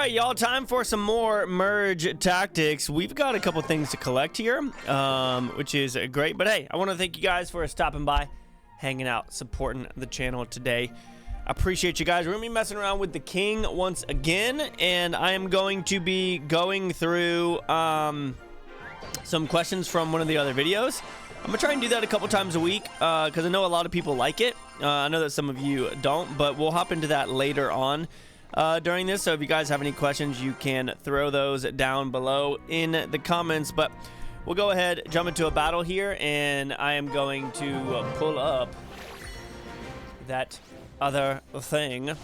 right, y'all, time for some more merge tactics. We've got a couple things to collect here, which is great. But hey, I want to thank you guys for stopping by, hanging out, supporting the channel today. I appreciate you guys. We're going to be messing around with the king once again, and I am going to be going through some questions from one of the other videos. I'm going to try and do that a couple times a week because I know a lot of people like it. I know that some of you don't, but we'll hop into that later on during this. So if you guys have any questions, you can throw those down below in the comments. But we'll go ahead, jump into a battle here, and I am going to pull up that other thing.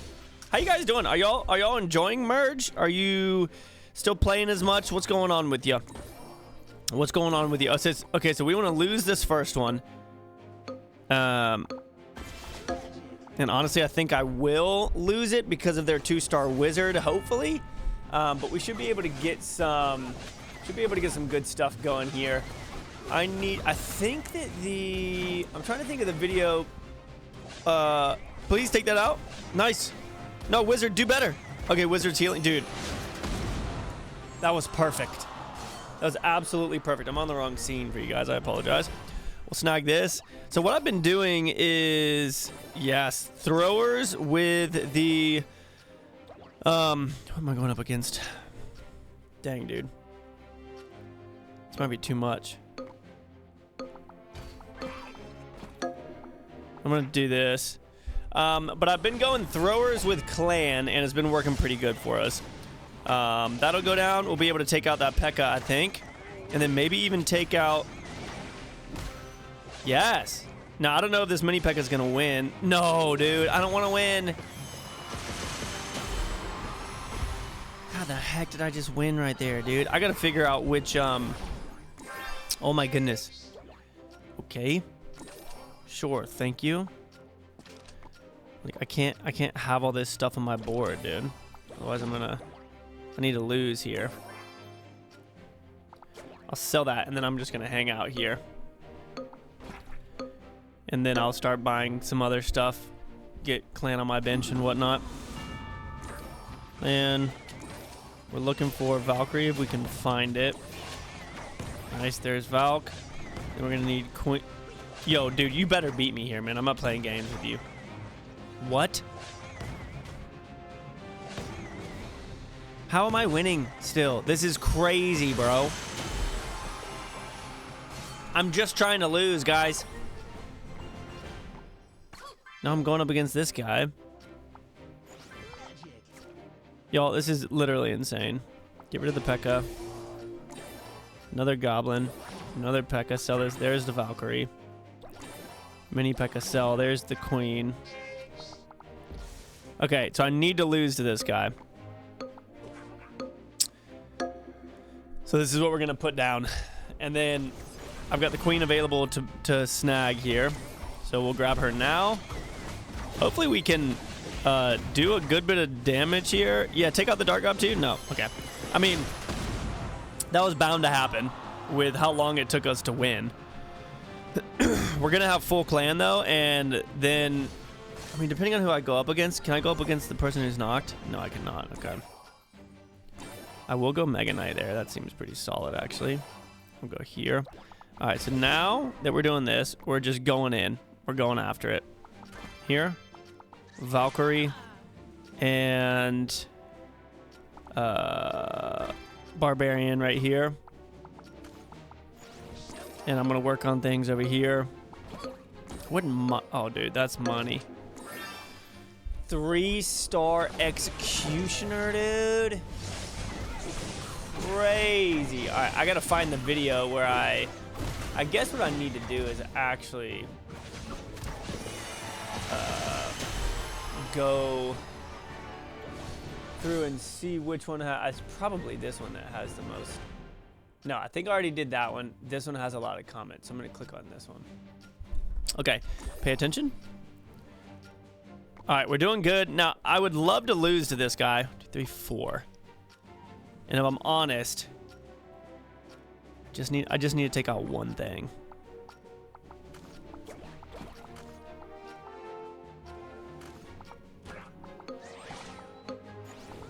How you guys doing? Are y'all enjoying merge? Are you still playing as much? What's going on with you? What's going on with you? Oh, okay, so we want to lose this first one. And honestly, I think I will lose it because of their 2-star wizard, hopefully. But we should be able to get some good stuff going here. I'm trying to think of the video. Please take that out. Nice. No, wizard, do better. Okay, wizard's healing. Dude, that was perfect. That was absolutely perfect. I'm on the wrong scene for you guys. I apologize. We'll snag this. So what I've been doing is, yes, throwers with the, what am I going up against? Dang, dude. This might be too much. I'm going to do this. But I've been going throwers with clan, and it's been working pretty good for us. That'll go down. We'll be able to take out that P.E.K.K.A, I think. And then maybe even take out... Yes. Now, I don't know if this mini P.E.K.K.A is going to win. No, dude. I don't want to win. How the heck did I just win right there, dude? I got to figure out which... Oh, my goodness. Okay. Sure. Thank you. Like, I can't have all this stuff on my board, dude. Otherwise, I need to lose here. I'll sell that, and then I'm just gonna hang out here. And then I'll start buying some other stuff. Get clan on my bench and whatnot. And we're looking for Valkyrie if we can find it. Nice, there's Valk. Then we're gonna need Queen. Yo, dude, you better beat me here, man. I'm not playing games with you. What? How am I winning still? This is crazy, bro. I'm just trying to lose, guys. Now I'm going up against this guy. Y'all, this is literally insane. Get rid of the P.E.K.K.A. Another goblin. Another P.E.K.K.A. Sell this. There's the Valkyrie. Mini P.E.K.K.A. sell. There's the queen. Okay, so I need to lose to this guy. So this is what we're going to put down. And then I've got the queen available to snag here. So we'll grab her now. Hopefully we can do a good bit of damage here. Yeah, take out the dark gob too? No. Okay. I mean, that was bound to happen with how long it took us to win. We're going to have full clan though, and then... I mean, depending on who I go up against, can I go up against the person who's knocked? No, I cannot. Okay. I will go Mega Knight there. That seems pretty solid, actually. I'll go here. All right, so now that we're doing this, we're just going in. We're going after it. Here. Valkyrie. And... Barbarian right here. And I'm going to work on things over here. Oh, dude, that's money. 3-star executioner, dude. Crazy. All right, I gotta find the video where I guess what I need to do is actually go through and see which one has. Probably this one that has the most. No, I think I already did that one. This one has a lot of comments, so I'm gonna click on this one. Okay, pay attention. All right, we're doing good. Now, I would love to lose to this guy. 2, 3, 4. And if I'm honest, I just need to take out one thing.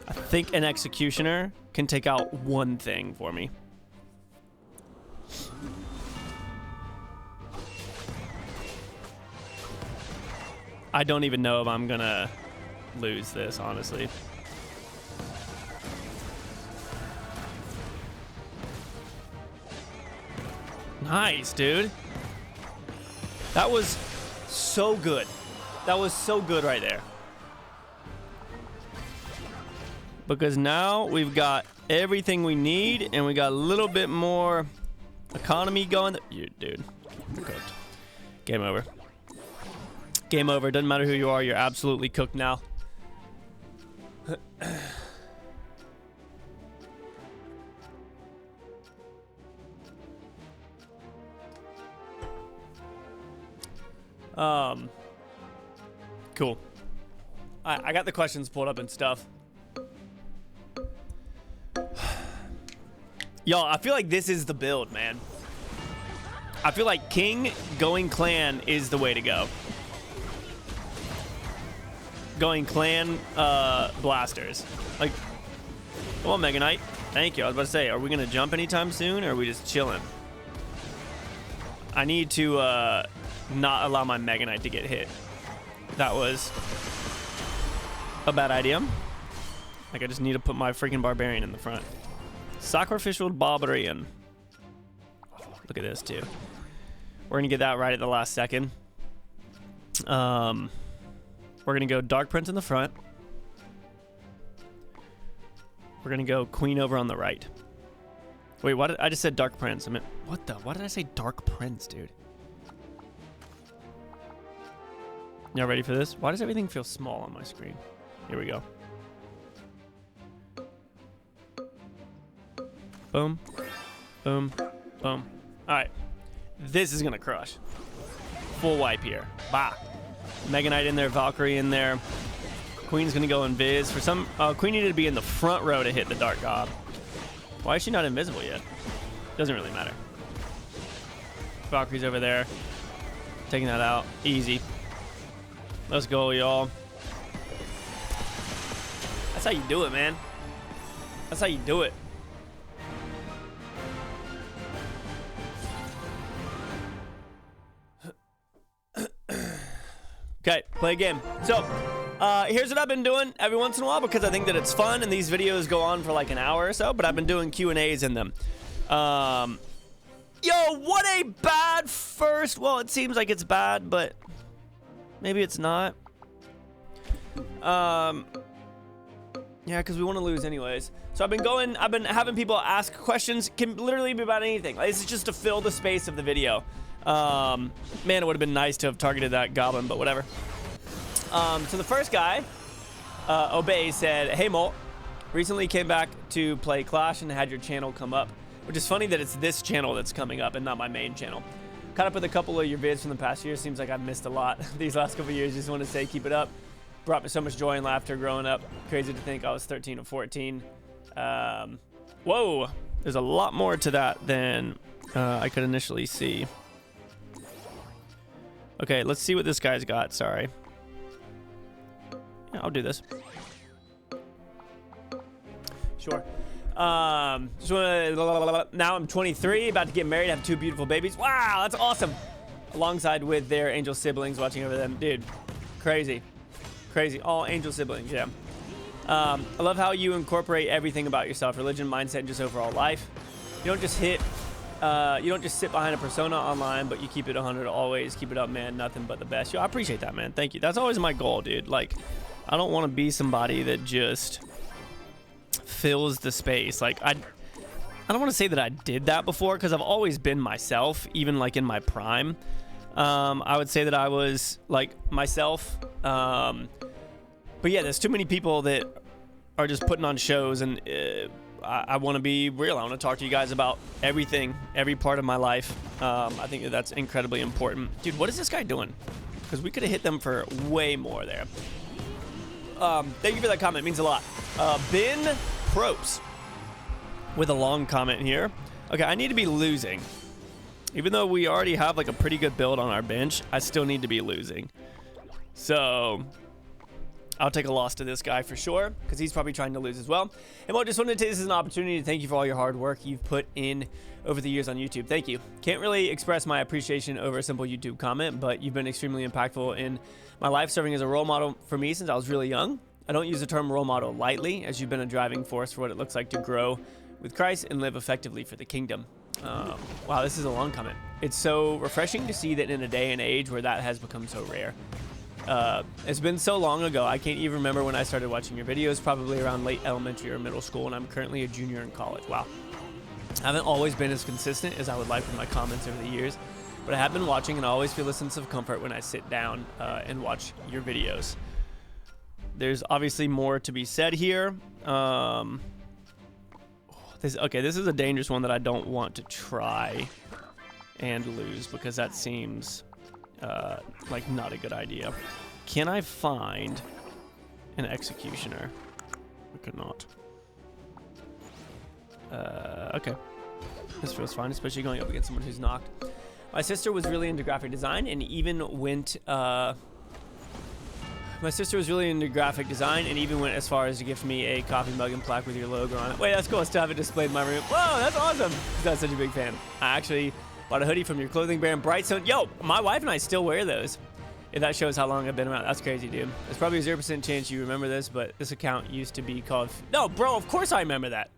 I think an Executioner can take out one thing for me. I don't even know if I'm gonna lose this, honestly. Nice, dude. That was so good. That was so good right there. Because now we've got everything we need, and we got a little bit more economy going. Dude, you're cooked. Game over. Game over. Doesn't matter who you are. You're absolutely cooked now. Cool. I got the questions pulled up and stuff. Y'all, I feel like this is the build, man. I feel like King going clan is the way to go. Going clan blasters. Like, come on, Mega Knight. Thank you. I was about to say, are we going to jump anytime soon, or are we just chilling? I need to not allow my Mega Knight to get hit. That was a bad idea. Like, I just need to put my freaking Barbarian in the front. Sacrificial Barbarian. Oh, look at this, too. We're going to get that right at the last second. We're going to go Dark Prince in the front. We're going to go Queen over on the right. Wait, what? I just said Dark Prince. I mean, what the? Why did I say Dark Prince, dude? Y'all ready for this? Why does everything feel small on my screen? Here we go. Boom. Boom. Boom. All right. This is going to crush. Full wipe here. Bah. Mega Knight in there. Valkyrie in there. Queen's going to go invis. For some, Queen needed to be in the front row to hit the Dark God. Why is she not invisible yet? Doesn't really matter. Valkyrie's over there. Taking that out. Easy. Let's go, y'all. That's how you do it, man. That's how you do it. Okay, play a game. So, here's what I've been doing every once in a while because I think that it's fun and these videos go on for like an hour or so, but I've been doing Q&As in them. Yo, what a bad first. Well, it seems like it's bad, but maybe it's not. Yeah, because we want to lose anyways. So I've been having people ask questions. Can literally be about anything. Like, this is just to fill the space of the video. Man, it would have been nice to have targeted that goblin, but whatever. So the first guy, Obey, said, "Hey MOLT, recently came back to play Clash and had your channel come up," which is funny that it's this channel that's coming up and not my main channel. Caught up with a couple of your vids from the past year. Seems like I've missed a lot these last couple of years. Just want to say, keep it up. Brought me so much joy and laughter growing up. Crazy to think I was 13 or 14. Whoa, there's a lot more to that than I could initially see. Okay, let's see what this guy's got. Sorry. Yeah, I'll do this. Sure. Now I'm 23, about to get married, have 2 beautiful babies. Wow, that's awesome. Alongside with their angel siblings watching over them. Dude, crazy. Crazy. All angel siblings, yeah. I love how you incorporate everything about yourself, religion, mindset, and just overall life. You don't just sit behind a persona online, but you keep it 100 always. Keep it up, man. Nothing but the best. Yo, I appreciate that, man. Thank you. That's always my goal, dude. Like, I don't want to be somebody that just fills the space. Like, I don't want to say that I did that before, because I've always been myself, even like in my prime. I would say that I was like myself. But yeah, there's too many people that are just putting on shows, and I want to be real. I want to talk to you guys about everything, every part of my life. I think that that's incredibly important. Dude, what is this guy doing? Because we could have hit them for way more there. Thank you for that comment. It means a lot. Ben Propes with a long comment here. Okay, I need to be losing. Even though we already have like a pretty good build on our bench, I still need to be losing. So I'll take a loss to this guy for sure, because he's probably trying to lose as well. And well, just wanted to take this as an opportunity to thank you for all your hard work you've put in over the years on YouTube. Thank you. Can't really express my appreciation over a simple YouTube comment, but you've been extremely impactful in my life, serving as a role model for me since I was really young. I don't use the term role model lightly, as you've been a driving force for what it looks like to grow with Christ and live effectively for the kingdom. Wow, this is a long comment. It's so refreshing to see that in a day and age where that has become so rare. It's been so long ago, I can't even remember when I started watching your videos, probably around late elementary or middle school, and I'm currently a junior in college. Wow. I haven't always been as consistent as I would like with my comments over the years, but I have been watching, and I always feel a sense of comfort when I sit down and watch your videos. There's obviously more to be said here. This is a dangerous one that I don't want to try and lose, because that seems like not a good idea. Can I find an executioner? I could not. Okay. This feels fine, especially going up against someone who's knocked. My sister was really into graphic design and even went as far as to gift me a coffee mug and plaque with your logo on it. Wait, that's cool. I still have it displayed in my room. Whoa, that's awesome. I'm such a big fan. I actually bought a hoodie from your clothing brand, Brightstone. Yo, my wife and I still wear those. If that shows how long I've been around. That's crazy, dude. There's probably a 0% chance you remember this, but this account used to be called... No, bro, of course I remember that.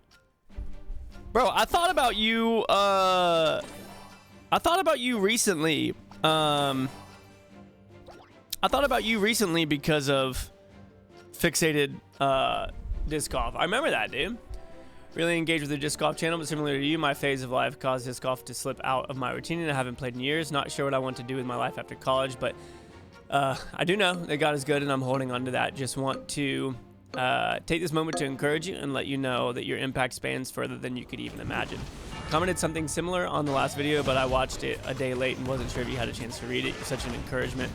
Bro, I thought about you, recently. I thought about you recently because of fixated disc golf. I remember that, dude. Really engaged with the disc golf channel, but similar to you, my phase of life caused disc golf to slip out of my routine, and I haven't played in years. Not sure what I want to do with my life after college, but I do know that God is good, and I'm holding on to that. Just want to take this moment to encourage you and let you know that your impact spans further than you could even imagine. Commented something similar on the last video, but I watched it a day late and wasn't sure if you had a chance to read it. You're such an encouragement,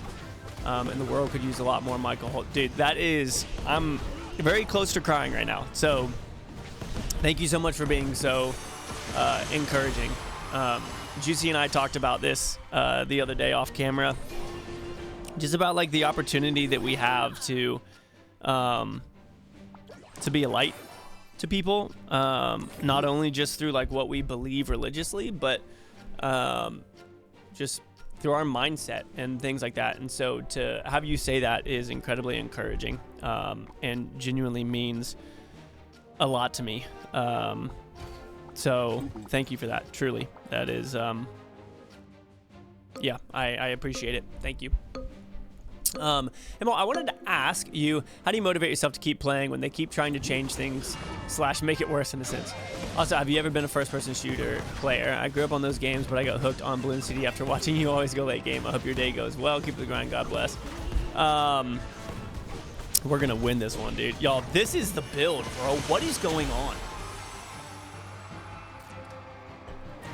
and the world could use a lot more Michael Holt. Dude, I'm very close to crying right now. So thank you so much for being so encouraging. Juicy and I talked about this the other day off camera, just about like the opportunity that we have to be a light to people, not only just through like what we believe religiously, but just through our mindset and things like that. And so to have you say that is incredibly encouraging, and genuinely means a lot to me. So thank you for that. Truly, that is, yeah, I appreciate it. Thank you. And well, I wanted to ask you, how do you motivate yourself to keep playing when they keep trying to change things / make it worse in a sense? Also, have you ever been a first-person shooter player? I grew up on those games, but I got hooked on Balloon City after watching you always go late game. I hope your day goes well. Keep the grind. God bless. We're gonna win this one, dude. Y'all, this is the build, bro. What is going on?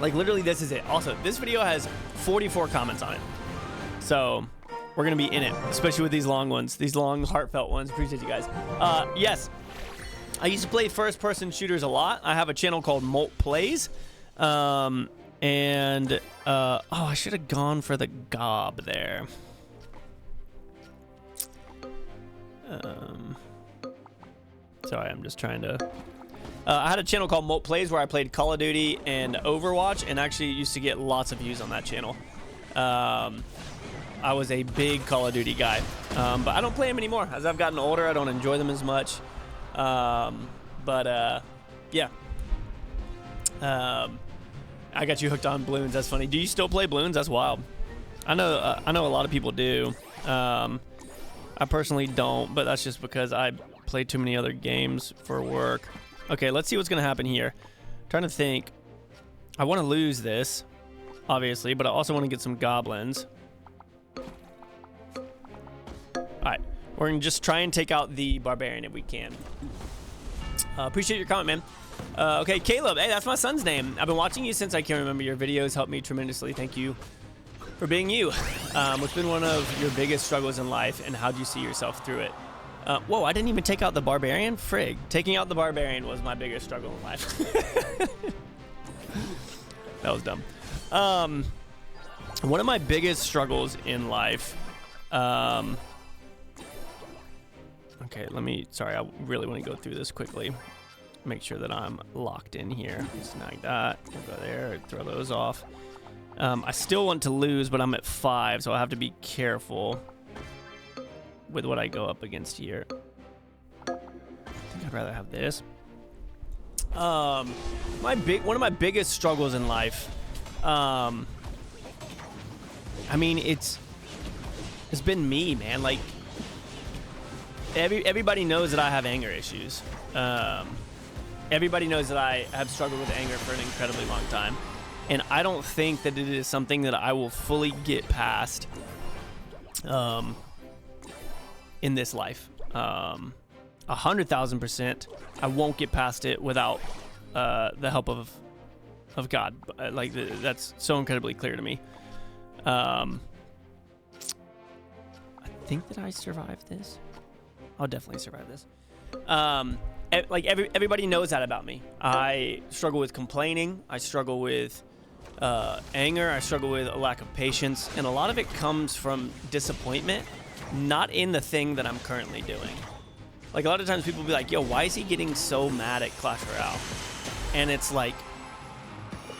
Like, literally, this is it. Also, this video has 44 comments on it. So we're going to be in it, especially with these long ones, these long heartfelt ones. Appreciate you guys. Yes, I used to play first-person shooters a lot. I have a channel called MOLT Plays. Oh, I should have gone for the gob there. Sorry, I'm just trying to... I had a channel called MOLT Plays where I played Call of Duty and Overwatch, and actually used to get lots of views on that channel. I was a big Call of Duty guy, but I don't play them anymore. As I've gotten older, I don't enjoy them as much. Yeah. I got you hooked on balloons. That's funny. Do you still play balloons? That's wild. I know a lot of people do. I personally don't, but that's just because I play too many other games for work. Okay, let's see what's gonna happen here. I'm trying to think. I want to lose this, obviously, but I also want to get some goblins. Alright, we're going to just try and take out the barbarian if we can. Appreciate your comment, man. Okay, Caleb. Hey, that's my son's name. I've been watching you since I can remember. Your videos helped me tremendously. Thank you for being you. What's been one of your biggest struggles in life, and how do you see yourself through it? Whoa, I didn't even take out the barbarian? Frig. Taking out the barbarian was my biggest struggle in life. That was dumb. One of my biggest struggles in life... Okay, sorry, I really want to go through this quickly. Make sure that I'm locked in here. Snag that. We'll go there, throw those off. I still want to lose, but I'm at 5, so I have to be careful with what I go up against here. I think I'd rather have this. One of my biggest struggles in life, I mean, it's been me, man. Like, everybody knows that I have anger issues. Everybody knows that I have struggled with anger for an incredibly long time. And I don't think that it is something that I will fully get past in this life. 100,000%, I won't get past it without the help of God. Like, that's so incredibly clear to me. I think that I survived this. I'll definitely survive this. Like, everybody knows that about me. I struggle with complaining. I struggle with anger. I struggle with a lack of patience. And a lot of it comes from disappointment, not in the thing that I'm currently doing. Like, a lot of times people will be like, yo, why is he getting so mad at Clash Royale? And it's like,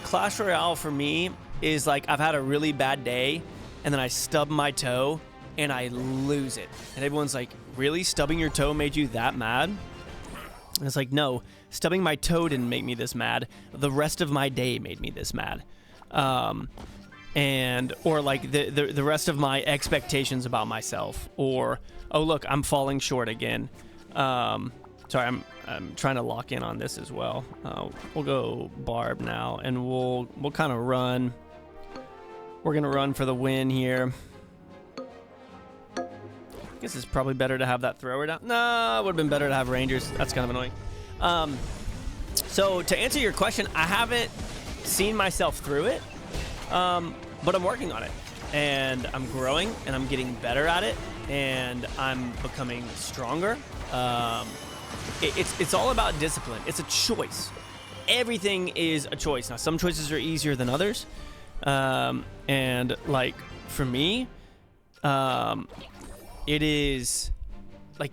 Clash Royale for me is like, I've had a really bad day, and then I stub my toe, and I lose it. And everyone's like, really? Stubbing your toe made you that mad? And it's like, no, stubbing my toe didn't make me this mad. The rest of my day made me this mad. Or like the rest of my expectations about myself, or, oh, look, I'm falling short again. Sorry, I'm trying to lock in on this as well. We'll go Barb now, and we'll kind of run. We're gonna run for the win here. I guess it's probably better to have that thrower down. No, it would have been better to have Rangers. That's kind of annoying. So to answer your question, I haven't seen myself through it, but I'm working on it, and I'm growing, and I'm getting better at it, and I'm becoming stronger. It's all about discipline. It's a choice. Everything is a choice. Now, some choices are easier than others, and like for me, it is like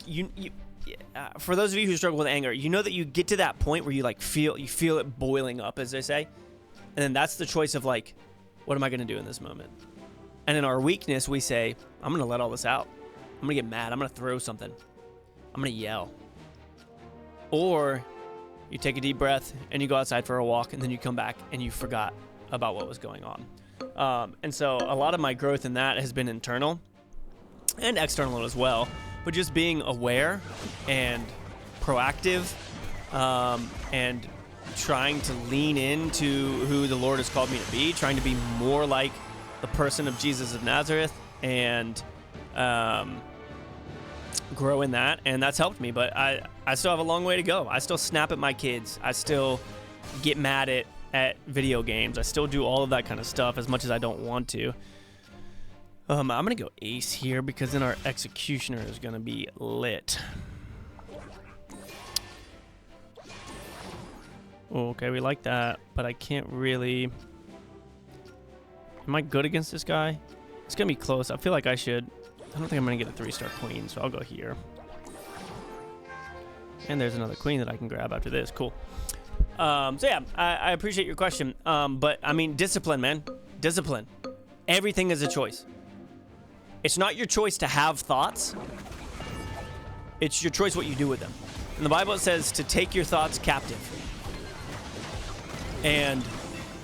for those of you who struggle with anger, you know that you get to that point where you like feel it boiling up, as they say, and then that's the choice of like, what am I going to do in this moment? And in our weakness, we say, I'm going to let all this out. I'm going to get mad. I'm going to throw something. I'm going to yell. Or you take a deep breath and you go outside for a walk, and then you come back and you forgot about what was going on. And so a lot of my growth in that has been internal and external as well, but just being aware and proactive, and trying to lean into who the Lord has called me to be, trying to be more like the person of Jesus of Nazareth, and grow in that, and that's helped me. But I still have a long way to go. I still snap at my kids. I still get mad at video games. I still do all of that kind of stuff as much as I don't want to. I'm gonna go ace here because then our executioner is gonna be lit. Okay, we like that, but I can't really. Am I good against this guy? It's gonna be close. I feel like I should. I don't think I'm gonna get a 3-star queen, so I'll go here. And there's another queen that I can grab after this. Cool. So yeah, I appreciate your question. But I mean, discipline, man. Discipline. Everything is a choice. It's not your choice to have thoughts. It's your choice what you do with them. In the Bible, it says to take your thoughts captive. And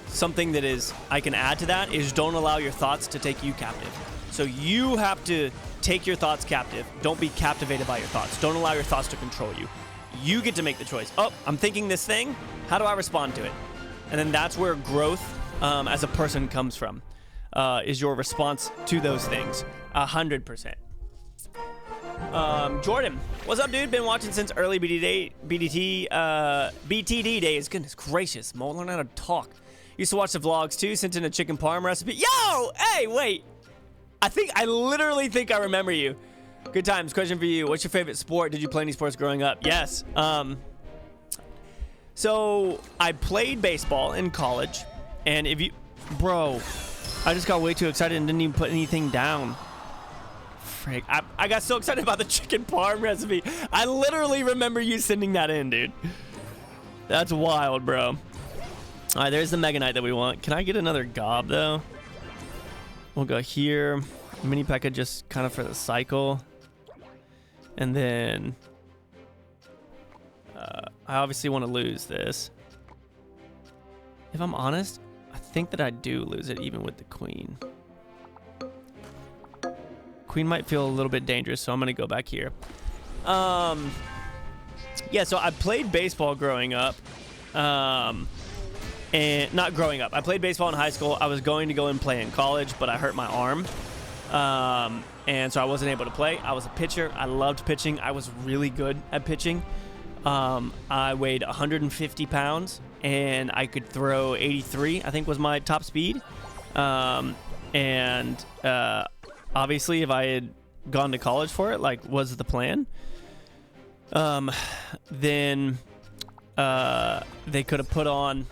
something that is, I can add to that, is don't allow your thoughts to take you captive. So you have to take your thoughts captive. Don't be captivated by your thoughts. Don't allow your thoughts to control you. You get to make the choice. Oh, I'm thinking this thing. How do I respond to it? And then that's where growth as a person comes from, is your response to those things. 100%. Jordan, what's up, dude? Been watching since early BTD days. Goodness gracious, Mo, learn how to talk. Used to watch the vlogs too. Sent in a chicken parm recipe. Yo, hey, wait. I literally think I remember you. Good times. Question for you. What's your favorite sport? Did you play any sports growing up? Yes. So I played baseball in college, and bro, I just got way too excited and didn't even put anything down. Frick. I got so excited about the chicken parm recipe. I literally remember you sending that in, dude. That's wild, bro. All right, there's the Mega Knight that we want. Can I get another gob, though? We'll go here. Mini P.E.K.K.A just kind of for the cycle. And then... I obviously want to lose this. If I'm honest, I think that I do lose it even with the queen. Queen might feel a little bit dangerous, so I'm going to go back here. Yeah, so I played baseball growing up. And not growing up. I played baseball in high school. I was going to go and play in college, but I hurt my arm. And so I wasn't able to play. I was a pitcher. I loved pitching. I was really good at pitching. I weighed 150 pounds, and I could throw 83, I think was my top speed. Obviously, if I had gone to college for it, like, was the plan, then they could have put on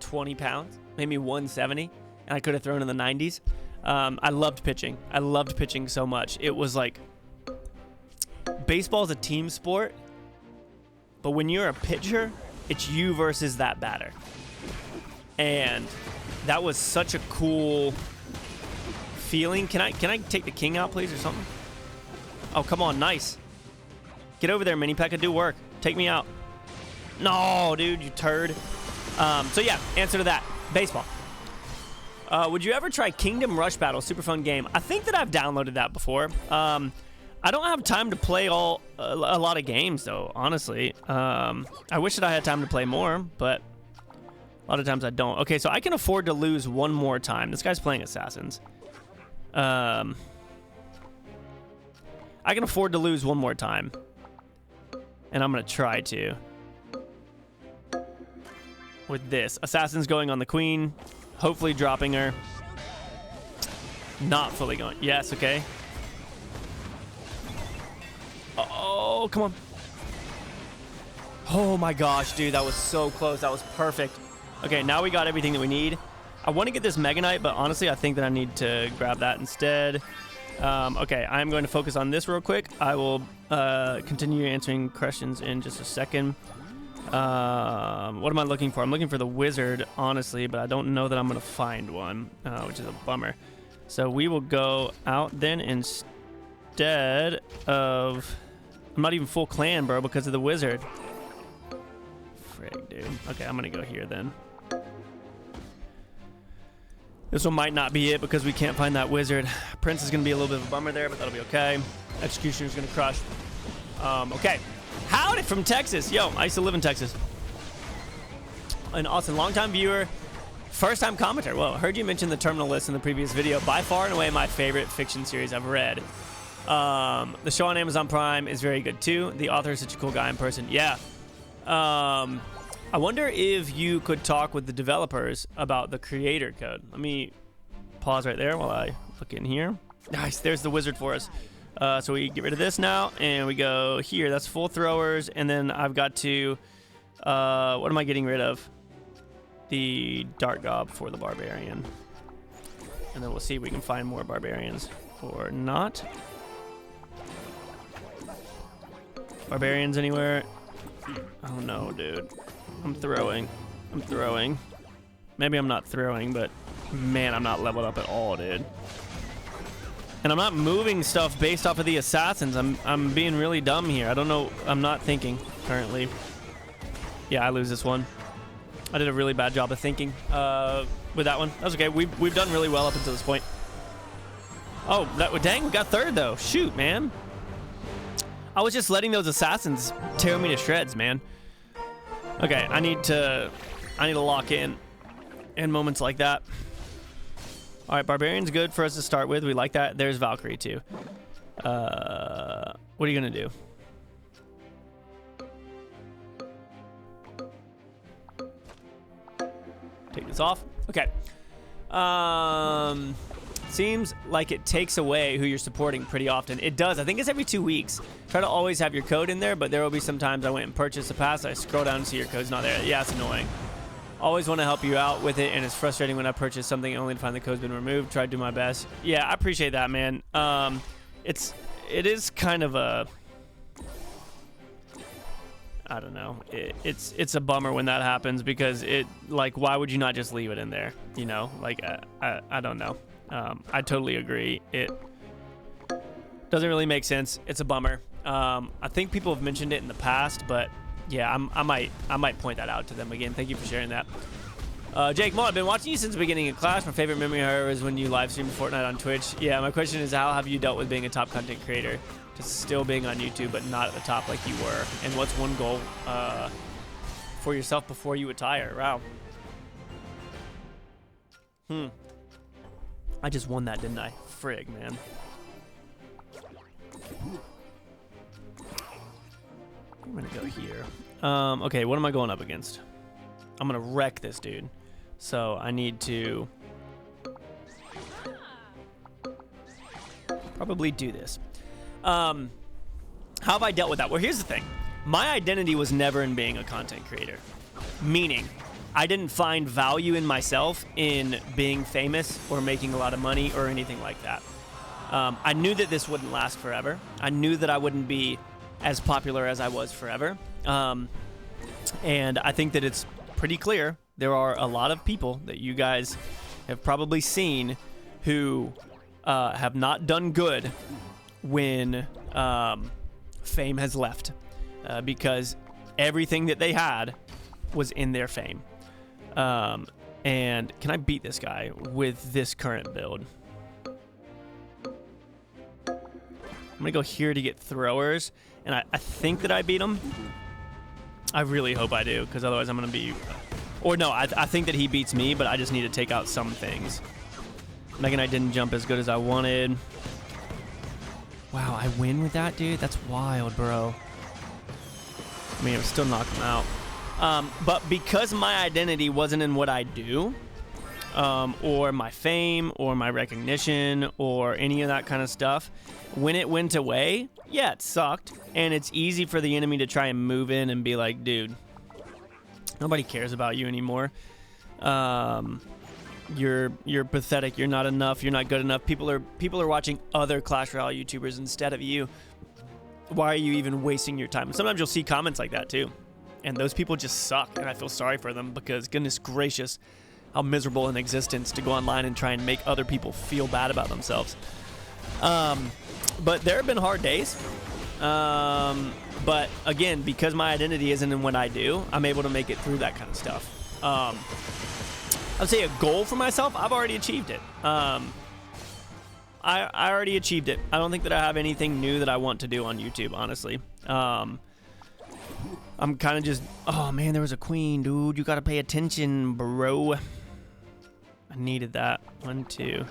20 pounds, maybe 170, and I could have thrown in the 90s. I loved pitching. I loved pitching so much. It was like, baseball is a team sport, but when you're a pitcher, it's you versus that batter. And that was such a cool feeling. Can I take the king out, please, or something? Oh, come on, nice. Get over there, Mini P.E.K.K.A, do work. Take me out. No, dude, you turd. So yeah, answer to that. Baseball. Would you ever try Kingdom Rush Battle? Super fun game. I think that I've downloaded that before. I don't have time to play a lot of games, though, honestly. I wish that I had time to play more, but a lot of times I don't. Okay, so I can afford to lose one more time. This guy's playing Assassins. I can afford to lose one more time. And I'm going to try to. With this. Assassin's going on the queen. Hopefully dropping her. Not fully going. Yes, okay. Oh, come on. Oh my gosh, dude. That was so close. That was perfect. Okay, now we got everything that we need. I want to get this Mega Knight, but honestly, I think that I need to grab that instead. Okay, I'm going to focus on this real quick. I will continue answering questions in just a second. What am I looking for? I'm looking for the wizard, honestly, but I don't know that I'm going to find one, which is a bummer. So we will go out then instead of... I'm not even full clan, bro, because of the wizard. Frig, dude. Okay, I'm going to go here then. This one might not be it because we can't find that wizard. Prince is going to be a little bit of a bummer there, but that'll be okay. Executioner's going to crush. Okay. Howdy from Texas. Yo, I used to live in Texas. An awesome longtime viewer, first-time commenter. Whoa, heard you mention the Terminal List in the previous video. By far and away my favorite fiction series I've read. The show on Amazon Prime is very good too. The author is such a cool guy in person. Yeah. I wonder if you could talk with the developers about the creator code. Let me pause right there while I look in here. Nice, there's the wizard for us. So we get rid of this now, and we go here. That's full throwers, and then I've got to... what am I getting rid of? The Dart Gob for the Barbarian. And then we'll see if we can find more Barbarians or not. Barbarians anywhere? Oh no, dude. I'm throwing. Maybe I'm not throwing, but man, I'm not leveled up at all, dude. And I'm not moving stuff based off of the assassins. I'm being really dumb here. I don't know. I'm not thinking currently. Yeah, I lose this one. I did a really bad job of thinking with that one. That's okay. We've done really well up until this point. Oh, dang, we got third though. Shoot, man. I was just letting those assassins tear me to shreds, man. Okay, I need to lock in moments like that. All right, Barbarian's good for us to start with. We like that. There's Valkyrie too. What are you gonna do? Take this off. Okay. Seems like it takes away who you're supporting pretty often. It does. I think it's every 2 weeks. Try to always have your code in there, but there will be some times I went and purchased a pass. I scroll down and see your code's not there. Yeah, it's annoying. Always want to help you out with it, and it's frustrating when I purchase something only to find the code's been removed. Try to do my best. Yeah, I appreciate that, man. it is kind of a, I don't know. It's a bummer when that happens, because like, why would you not just leave it in there? You know, like, I don't know. I totally agree. It doesn't really make sense. It's a bummer. I think people have mentioned it in the past, but yeah, I might point that out to them again. Thank you for sharing that. Jake Mull, I've been watching you since the beginning of Clash. My favorite memory, however, is when you live streamed Fortnite on Twitch. Yeah, my question is, how have you dealt with being a top content creator to still being on YouTube but not at the top like you were? And what's one goal for yourself before you retire? Wow. I just won that, didn't I? Frig, man. I'm gonna go here. Okay, what am I going up against? I'm gonna wreck this dude. So I need to probably do this. How have I dealt with that? Well, here's the thing. My identity was never in being a content creator. Meaning, I didn't find value in myself in being famous or making a lot of money or anything like that. I knew that this wouldn't last forever. I knew that I wouldn't be as popular as I was forever. And I think that it's pretty clear there are a lot of people that you guys have probably seen who have not done good when fame has left, because everything that they had was in their fame. And can I beat this guy with this current build? I'm gonna go here to get throwers, and I think that I beat him. I really hope I do, because otherwise I'm gonna be, or no, I think that he beats me, but I just need to take out some things. Mega Knight didn't jump as good as I wanted. Wow, I win with that, dude? That's wild, bro. I mean, I would still knock him out. But because my identity wasn't in what I do, or my fame, or my recognition, or any of that kind of stuff, when it went away, yeah, it sucked. And it's easy for the enemy to try and move in and be like, dude, nobody cares about you anymore. You're pathetic. You're not enough. You're not good enough. People are watching other Clash Royale YouTubers instead of you. Why are you even wasting your time? And sometimes you'll see comments like that too. And those people just suck, and I feel sorry for them, because goodness gracious, how miserable an existence to go online and try and make other people feel bad about themselves. But there have been hard days. But again, because my identity isn't in what I do, I'm able to make it through that kind of stuff. I'd say a goal for myself, I've already achieved it. I already achieved it. I don't think that I have anything new that I want to do on YouTube, honestly. I'm kind of just, oh man, there was a queen, dude. You gotta pay attention, bro. I needed that. 1, 2.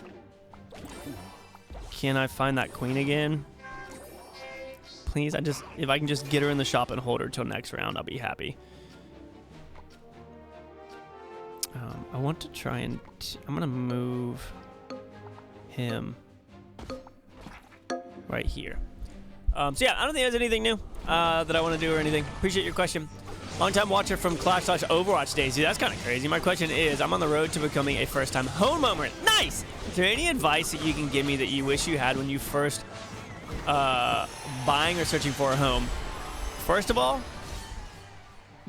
Can I find that queen again? Please, if I can just get her in the shop and hold her till next round, I'll be happy. I want to try and, I'm gonna move him right here. So yeah, I don't think there's anything new that I want to do or anything. Appreciate your question. Long-time watcher from Clash/Overwatch days. Dude, that's kind of crazy. My question is, I'm on the road to becoming a first-time homeowner. Nice! Is there any advice that you can give me that you wish you had when you first buying or searching for a home? First of all,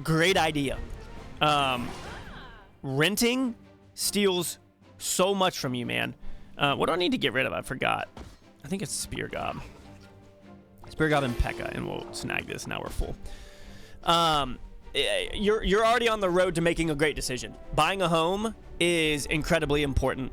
great idea. Renting steals so much from you, man. What do I need to get rid of? I forgot. I think it's Spear Gob. Spear Gob and P.E.K.K.A, and we'll snag this. Now we're full. You're already on the road to making a great decision. Buying a home is incredibly important.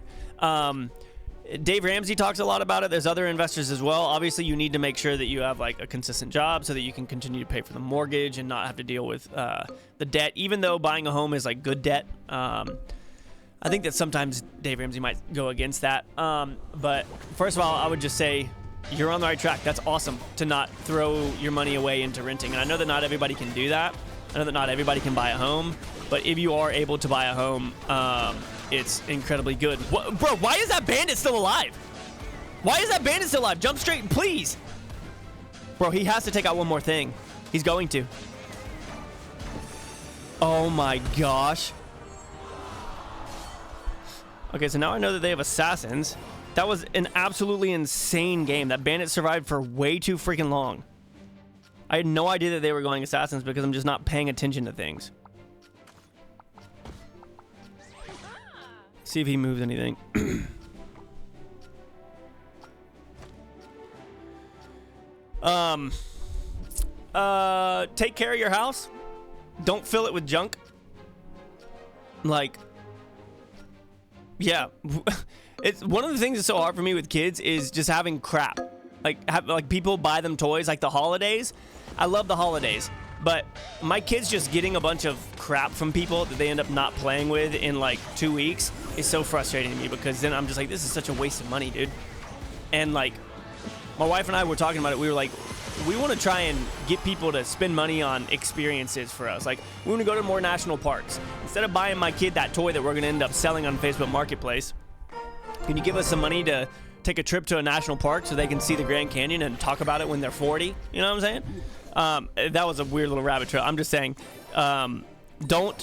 Dave Ramsey talks a lot about it. There's other investors as well. Obviously, you need to make sure that you have like a consistent job so that you can continue to pay for the mortgage and not have to deal with the debt. Even though buying a home is like good debt, I think that sometimes Dave Ramsey might go against that. But first of all, I would just say you're on the right track. That's awesome to not throw your money away into renting. And I know that not everybody can do that. I know that not everybody can buy a home. But if you are able to buy a home, it's incredibly good. Bro, why is that bandit still alive? Why is that bandit still alive? Jump straight, please. Bro, he has to take out one more thing. He's going to. Oh my gosh. Okay, so now I know that they have assassins. That was an absolutely insane game. That bandit survived for way too freaking long. I had no idea that they were going assassins because I'm just not paying attention to things. See if he moves anything. Take care of your house. Don't fill it with junk. Like, yeah. It's one of the things that's so hard for me with kids is just having crap. Like people buy them toys like the holidays. I love the holidays, but my kids just getting a bunch of crap from people that they end up not playing with in like 2 weeks is so frustrating to me, because then I'm just like, this is such a waste of money, dude. And like, my wife and I were talking about it. We were like, we want to try and get people to spend money on experiences for us. Like, we want to go to more national parks. Instead of buying my kid that toy that we're going to end up selling on Facebook Marketplace, can you give us some money to take a trip to a national park so they can see the Grand Canyon and talk about it when they're 40? You know what I'm saying? That was a weird little rabbit trail. I'm just saying, don't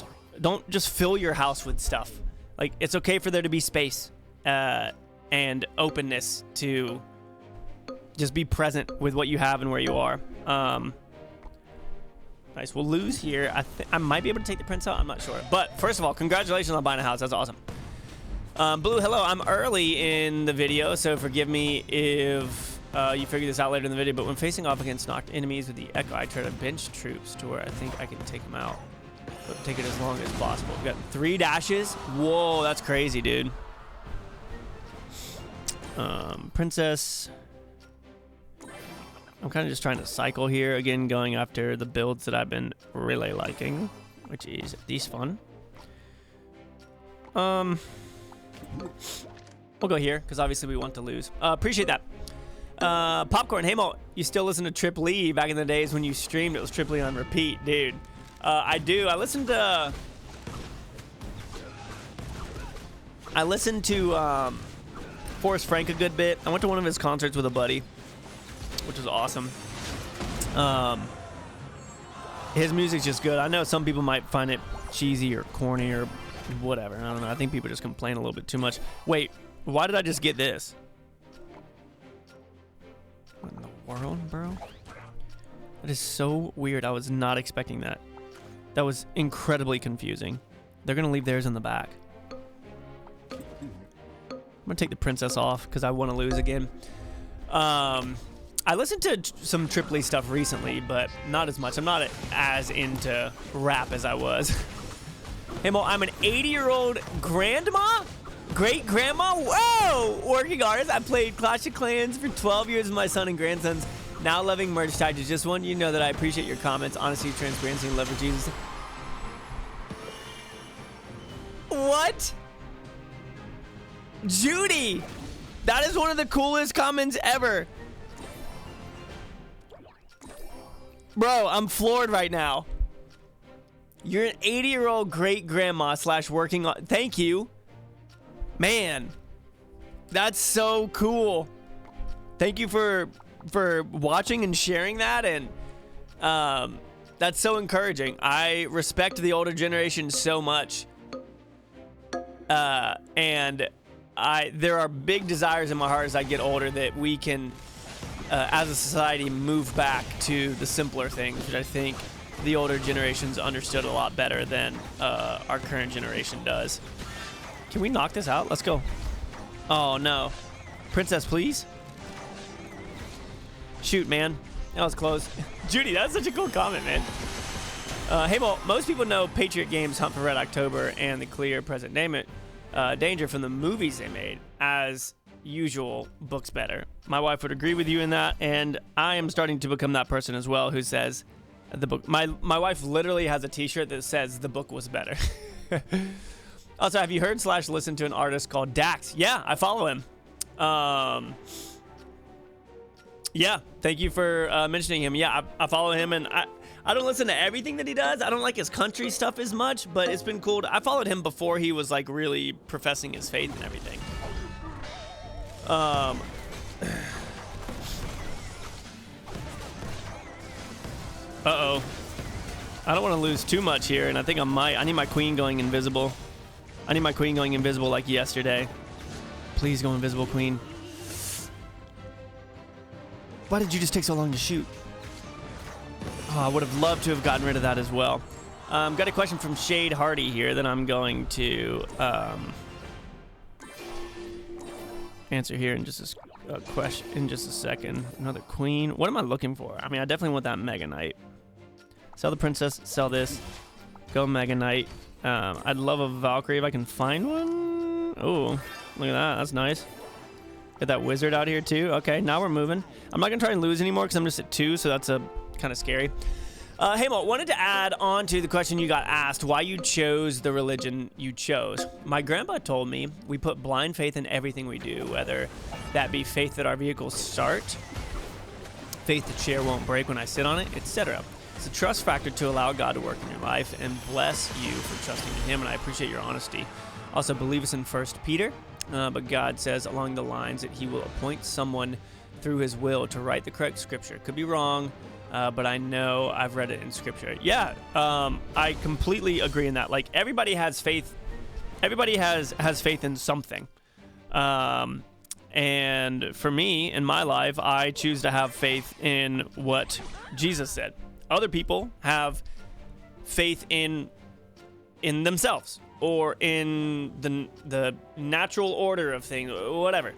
just fill your house with stuff. Like, it's okay for there to be space and openness to just be present with what you have and where you are. Nice. We'll lose here. I might be able to take the prince out. I'm not sure. But first of all, congratulations on buying a house. That's awesome. Blue, hello. I'm early in the video, so forgive me if you figure this out later in the video. But when facing off against knocked enemies with the Echo, I try to bench troops to where I think I can take them out. But take it as long as possible. We've got 3 dashes. Whoa, that's crazy, dude. Princess. I'm kind of just trying to cycle here. Again, going after the builds that I've been really liking, which is at least fun. We'll go here, because obviously we want to lose. Appreciate that. Popcorn, hey Mo, you still listen to Trip Lee? Back in the days when you streamed, it was Trip Lee on repeat. Dude, I do. I listened to Forrest Frank a good bit. I went to one of his concerts with a buddy, which was awesome. His music's just good. I know some people might find it cheesy or corny or whatever. I don't know. I think people just complain a little bit too much. Wait, why did I just get this? What in the world, bro? That is so weird. I was not expecting that. That was incredibly confusing. They're going to leave theirs in the back. I'm going to take the princess off because I want to lose again. I listened to some Trip Lee stuff recently, but not as much. I'm not as into rap as I was. Hey, Mo, I'm an 80-year-old grandma? Great-grandma? Whoa! Working artist. I played Clash of Clans for 12 years with my son and grandsons. Now loving merch titles. Just want you to know that I appreciate your comments, honesty, transparency, and love for Jesus. What? Judy! That is one of the coolest comments ever. Bro, I'm floored right now. You're an 80-year-old great-grandma / working on... Thank you. Man. That's so cool. Thank you for watching and sharing that, and that's so encouraging. I respect the older generation so much. And there are big desires in my heart as I get older that we can... as a society, move back to the simpler things, which I think the older generations understood a lot better than our current generation does. Can we knock this out? Let's go. Oh, no. Princess, please. Shoot, man. That was close. Judy, that's such a cool comment, man. Hey, well, most people know Patriot Games' Hunt for Red October and the clear present danger from the movies they made. As usual, books better. My wife would agree with you in that, and I am starting to become that person as well who says the book. My wife literally has a t-shirt that says the book was better. Also, have you heard / listened to an artist called Dax? Yeah, I follow him. Yeah, thank you for mentioning him. Yeah, I follow him, and I don't listen to everything that he does. I don't like his country stuff as much, but it's been cool. I followed him before he was like really professing his faith and everything. Uh-oh. I don't want to lose too much here, and I think I might. I need my queen going invisible. I need my queen going invisible like yesterday. Please go invisible, queen. Why did you just take so long to shoot? Oh, I would have loved to have gotten rid of that as well. Got a question from Shade Hardy here that I'm going to answer here in just a question in just a second. Another queen. What am I looking for? I mean, I definitely want that Mega Knight. Sell the princess. Sell this. Go Mega Knight. I'd love a Valkyrie if I can find one. Oh, look at that. That's nice. Get that wizard out here too. Okay, now we're moving. I'm not gonna try and lose anymore because I'm just at 2, so that's a kind of scary. Hey Mo, wanted to add on to the question you got asked why you chose the religion you chose. My grandpa told me we put blind faith in everything we do, whether that be faith that our vehicles start, faith the chair won't break when I sit on it, etc. It's a trust factor to allow God to work in your life, and bless you for trusting in him, and I appreciate your honesty. Also, believe us in 1 Peter, but God says along the lines that he will appoint someone through his will to write the correct scripture. Could be wrong, but I know I've read it in scripture. Yeah, I completely agree in that. Like, everybody has faith. Everybody has faith in something. And for me, in my life, I choose to have faith in what Jesus said. Other people have faith in themselves or in the natural order of things, whatever.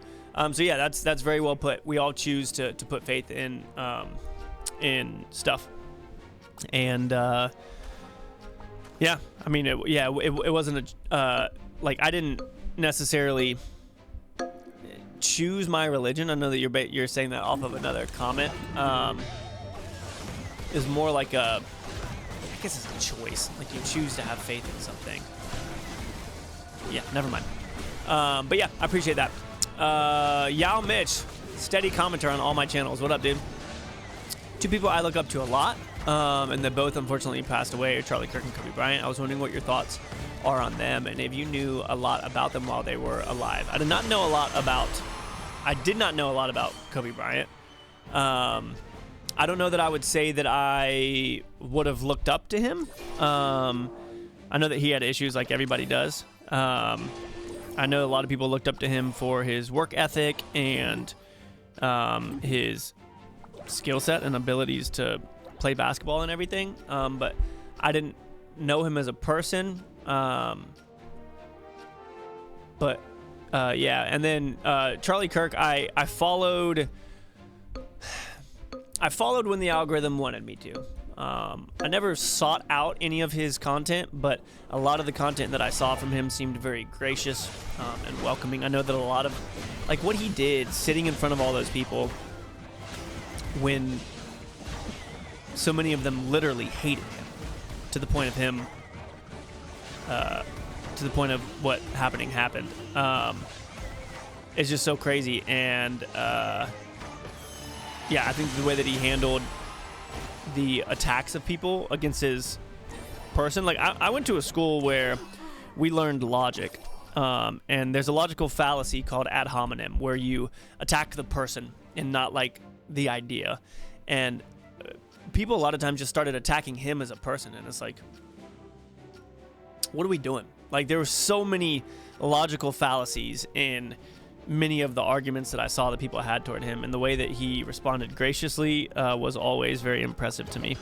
So yeah, that's very well put. We all choose to put faith in stuff, and yeah, I mean, it wasn't a like, I didn't necessarily choose my religion. I know that you're saying that off of another comment. Is more like I guess it's a choice. Like, you choose to have faith in something. Yeah, never mind. But yeah, I appreciate that. Yao Mitch, steady commenter on all my channels. What up, dude? 2 people I look up to a lot, and they both unfortunately passed away, Charlie Kirk and Kobe Bryant. I was wondering what your thoughts are on them, and if you knew a lot about them while they were alive. I did not know a lot about Kobe Bryant. I don't know that I would say that I would have looked up to him. I know that he had issues like everybody does. I know a lot of people looked up to him for his work ethic and his skill set and abilities to play basketball and everything. But I didn't know him as a person. Yeah, and then Charlie Kirk, I followed when the algorithm wanted me to. I never sought out any of his content, but a lot of the content that I saw from him seemed very gracious and welcoming. I know that a lot of, like, what he did sitting in front of all those people when so many of them literally hated him to the point of him, to the point of what happened. It's just so crazy. And yeah, I think the way that he handled the attacks of people against his person, like, I went to a school where we learned logic, and there's a logical fallacy called ad hominem where you attack the person and not like the idea, and people a lot of times just started attacking him as a person, and it's like, what are we doing? Like, there were so many logical fallacies in many of the arguments that I saw that people had toward him, and the way that he responded graciously was always very impressive to me,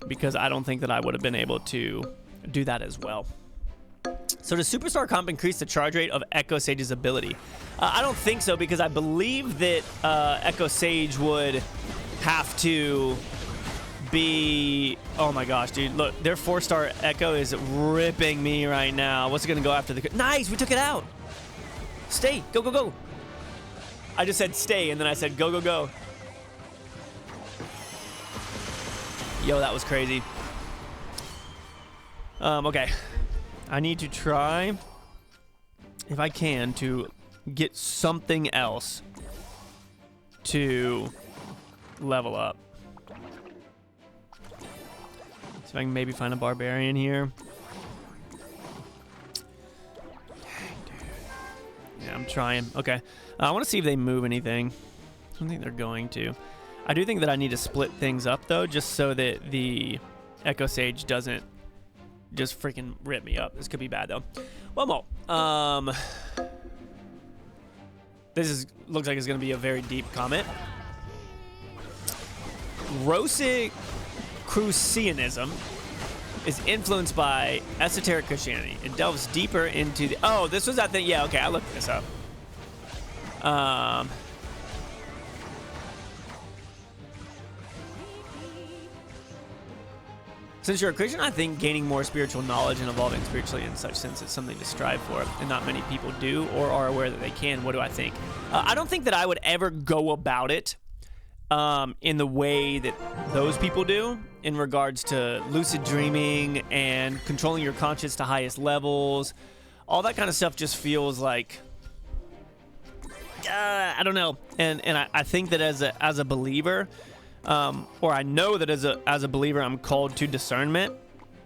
because I don't think that I would have been able to do that as well. So does Superstar Comp increase the charge rate of Echo Sage's ability? I don't think so, because I believe that Echo Sage would have to be... Oh my gosh, dude. Look, their 4-star Echo is ripping me right now. What's it going to go after the... Nice! We took it out! Stay! Go, go, go! I just said stay, and then I said go, go, go. Yo, that was crazy. Okay. I need to try, if I can, to get something else to level up. See if I can maybe find a barbarian here. Yeah, I'm trying. Okay. I want to see if they move anything. I don't think they're going to. I do think that I need to split things up, though, just so that the Echo Sage doesn't just freaking rip me up. This could be bad, though. Well, Mo, looks like it's going to be a very deep comment. Rosicrucianism is influenced by esoteric Christianity. It delves deeper into the... Oh, this was that thing. Yeah, okay, I looked this up. Since you're a Christian, I think gaining more spiritual knowledge and evolving spiritually in such sense is something to strive for, and not many people do or are aware that they can. What do I think? I don't think that I would ever go about it in the way that those people do in regards to lucid dreaming and controlling your conscience to highest levels. All that kind of stuff just feels like... I don't know. And I think that as a believer... or I know that as a believer, I'm called to discernment,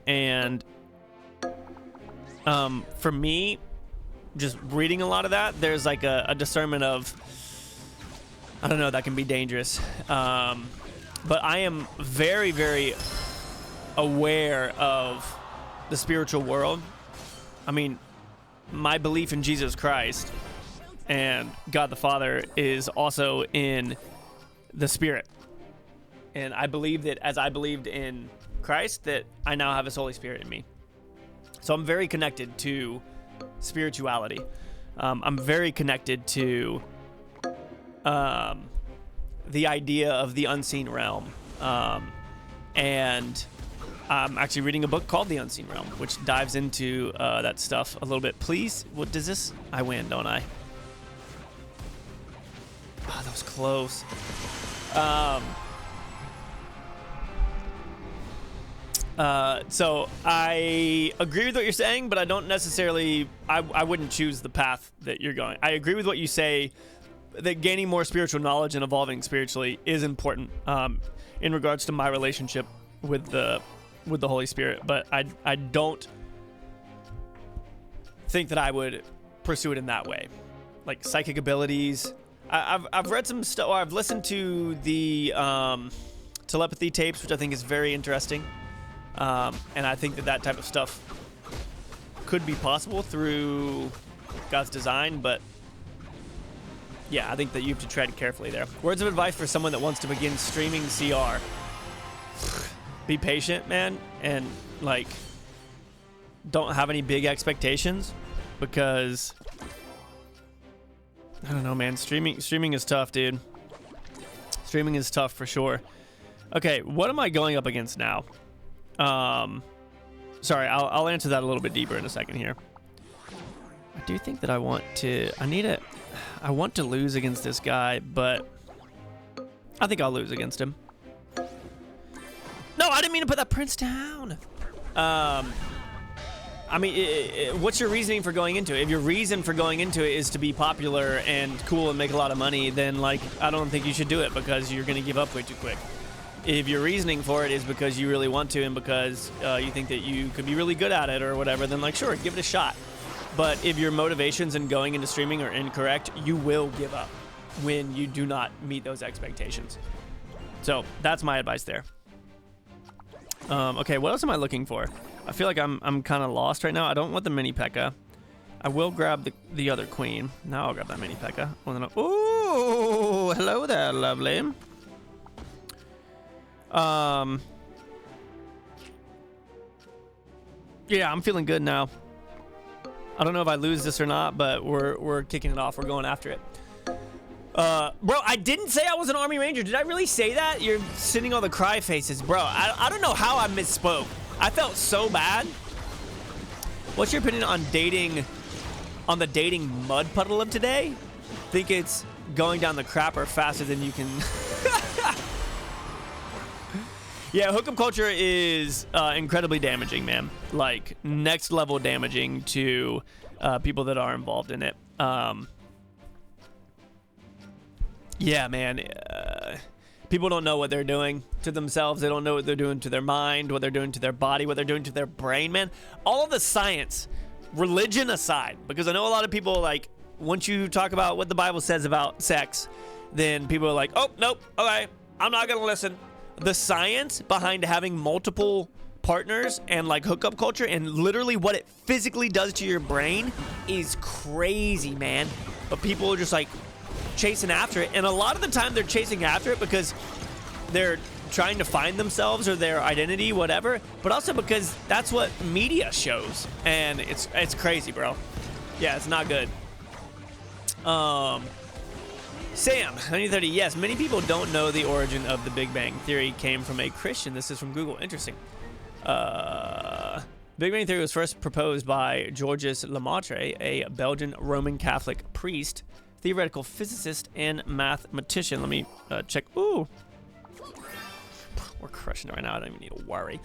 and for me, just reading a lot of that, there's like a discernment of, I don't know, that can be dangerous. But I am very, very aware of the spiritual world. I mean, my belief in Jesus Christ and God the Father is also in the Spirit. And I believe that as I believed in Christ, that I now have his Holy Spirit in me. So I'm very connected to spirituality. I'm very connected to the idea of the unseen realm. And I'm actually reading a book called The Unseen Realm, which dives into that stuff a little bit. Please, what does this? I win, don't I? Oh, that was close. So I agree with what you're saying, but I don't necessarily, I wouldn't choose the path that you're going. I agree with what you say, that gaining more spiritual knowledge and evolving spiritually is important, in regards to my relationship with the Holy Spirit, but I don't think that I would pursue it in that way. Like psychic abilities. I've read some stuff, or I've listened to the, telepathy tapes, which I think is very interesting. And I think that type of stuff could be possible through God's design, but yeah, I think that you have to tread carefully there. Words of advice for someone that wants to begin streaming CR. Be patient, man, and like, don't have any big expectations, because I don't know, man, streaming is tough, dude. Streaming is tough for sure. Okay, what am I going up against now? Sorry, I'll answer that a little bit deeper in a second here. I do think that I want to lose against this guy, but I think I'll lose against him. No, I didn't mean to put that prince down. I mean, what's your reasoning for going into it? If your reason for going into it is to be popular and cool and make a lot of money, then like, I don't think you should do it, because you're going to give up way too quick. If your reasoning for it is because you really want to and because you think that you could be really good at it or whatever, then like, sure, give it a shot. But if your motivations in going into streaming are incorrect, you will give up when you do not meet those expectations. So that's my advice there. Okay, what else am I looking for? I feel like I'm kind of lost right now. I don't want the mini P.E.K.K.A. I will grab the other queen. Now I'll grab that mini P.E.K.K.A. Ooh, hello there, lovely. Yeah, I'm feeling good now. I don't know if I lose this or not, but we're kicking it off. We're going after it. Bro, I didn't say I was an Army Ranger. Did I really say that? You're sending all the cry faces. Bro, I don't know how I misspoke. I felt so bad. What's your opinion on the dating mud puddle of today? Think it's going down the crapper faster than you can... Yeah, hookup culture is incredibly damaging, man. Like, next level damaging to people that are involved in it. Yeah, man. People don't know what they're doing to themselves. They don't know what they're doing to their mind, what they're doing to their body, what they're doing to their brain, man. All of the science, religion aside, because I know a lot of people, like, once you talk about what the Bible says about sex, then people are like, oh, nope, okay, I'm not going to listen. The science behind having multiple partners and like hookup culture and literally what it physically does to your brain is crazy, man. But people are just like chasing after it. And a lot of the time they're chasing after it because they're trying to find themselves or their identity, whatever, but also because that's what media shows. And it's crazy, bro. Yeah, it's not good. Sam, 1930, yes, many people don't know the origin of the Big Bang Theory came from a Christian. This is from Google. Interesting. Big Bang Theory was first proposed by Georges Lemaitre, a Belgian Roman Catholic priest, theoretical physicist, and mathematician. Let me check. Ooh. We're crushing it right now. I don't even need to worry.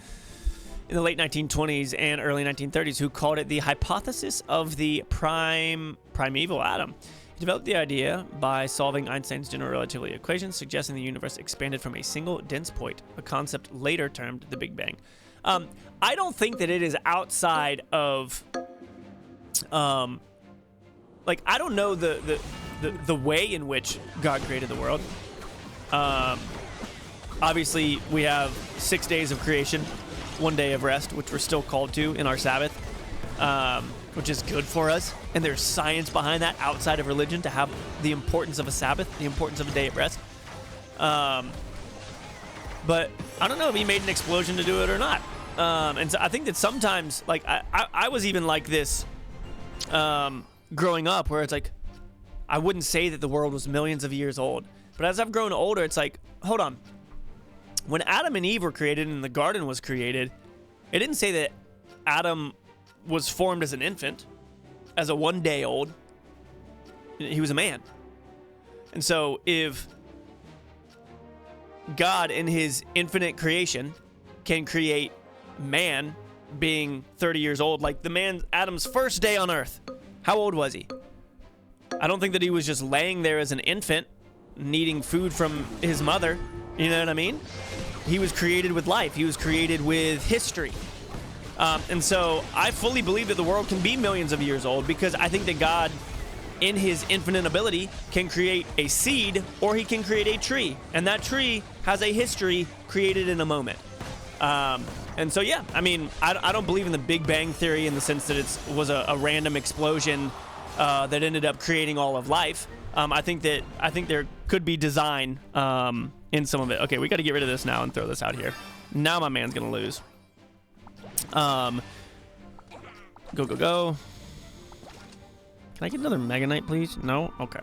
In the late 1920s and early 1930s, who called it the hypothesis of the primeval atom. He developed the idea by solving Einstein's general relativity equations, suggesting the universe expanded from a single dense point, a concept later termed the Big Bang. I don't think that it is outside of, like, I don't know the way in which God created the world. Obviously, we have 6 days of creation, 1 day of rest, which we're still called to in our Sabbath, which is good for us. And there's science behind that outside of religion to have the importance of a Sabbath, the importance of a day of rest. But I don't know if he made an explosion to do it or not. And so I think that sometimes, like, I was even like this growing up, where it's like, I wouldn't say that the world was millions of years old. But as I've grown older, it's like, hold on. When Adam and Eve were created and the garden was created, it didn't say that Adam was formed as an infant, as a 1 day old. He was a man. And so if God in his infinite creation can create man being 30 years old, like the man, Adam's first day on earth, how old was he? I don't think that he was just laying there as an infant needing food from his mother. You know what I mean? He was created with life. He was created with history. And so I fully believe that the world can be millions of years old, because I think that God, in his infinite ability, can create a seed, or he can create a tree. And that tree has a history created in a moment. And so, yeah, I mean, I don't believe in the Big Bang Theory in the sense that it was a random explosion that ended up creating all of life. I think there could be design in some of it. Okay, we got to get rid of this now and throw this out here. Now my man's gonna lose. Go. Can I get another Mega Knight, please? No? Okay.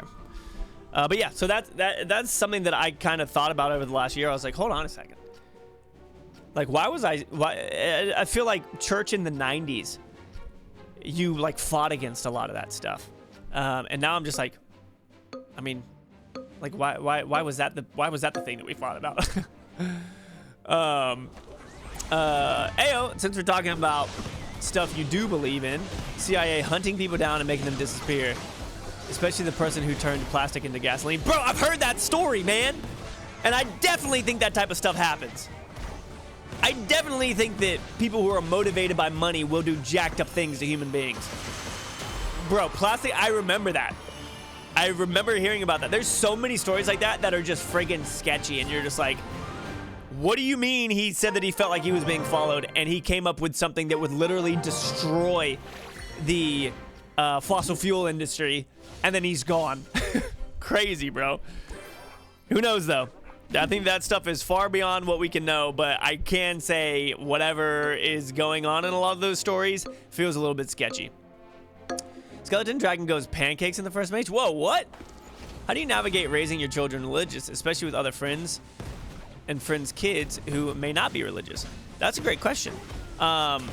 But yeah, so that's something that I kind of thought about over the last year. I was like, hold on a second. Like, why I feel like church in the 90s, you like fought against a lot of that stuff. And now I'm just like, I mean, like, why was that the thing that we fought about? Ayo, since we're talking about stuff you do believe in, CIA hunting people down and making them disappear, especially the person who turned plastic into gasoline. Bro, I've heard that story, man. And I definitely think that type of stuff happens. I definitely think that people who are motivated by money will do jacked up things to human beings. Bro, plastic, I remember that. I remember hearing about that. There's so many stories like that that are just friggin' sketchy, and you're just like, what do you mean he said that he felt like he was being followed, and he came up with something that would literally destroy the fossil fuel industry, and then he's gone? Crazy, bro. Who knows, though? I think that stuff is far beyond what we can know, but I can say whatever is going on in a lot of those stories feels a little bit sketchy. Skeleton Dragon goes pancakes in the first match? Whoa, what? How do you navigate raising your children religious, especially with other friends and friends' kids who may not be religious? That's a great question. And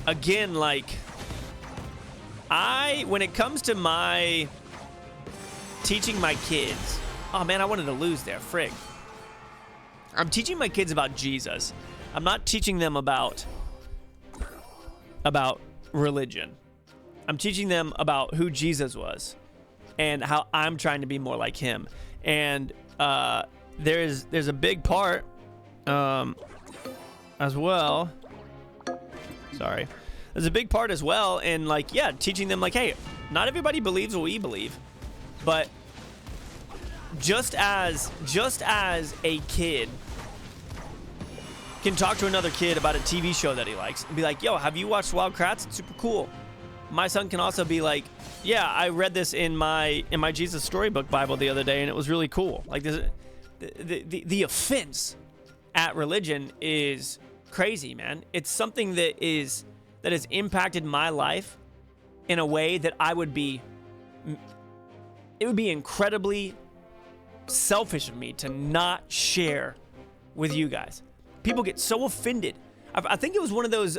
again, like, when it comes to my teaching my kids, oh man, I wanted to lose there, frig. I'm teaching my kids about Jesus. I'm not teaching them about religion. I'm teaching them about who Jesus was and how I'm trying to be more like him. And there's a big part as well. Sorry. There's a big part as well in, like, yeah, teaching them, like, hey, not everybody believes what we believe, but just as a kid can talk to another kid about a TV show that he likes and be like, yo, have you watched Wild Kratts? It's super cool. my son can also be like, yeah, I read this in my Jesus Storybook Bible the other day, and it was really cool. Like, the offense at religion is crazy, man. It's something that has impacted my life in a way that it would be incredibly selfish of me to not share with you guys. People get so offended. I think it was one of those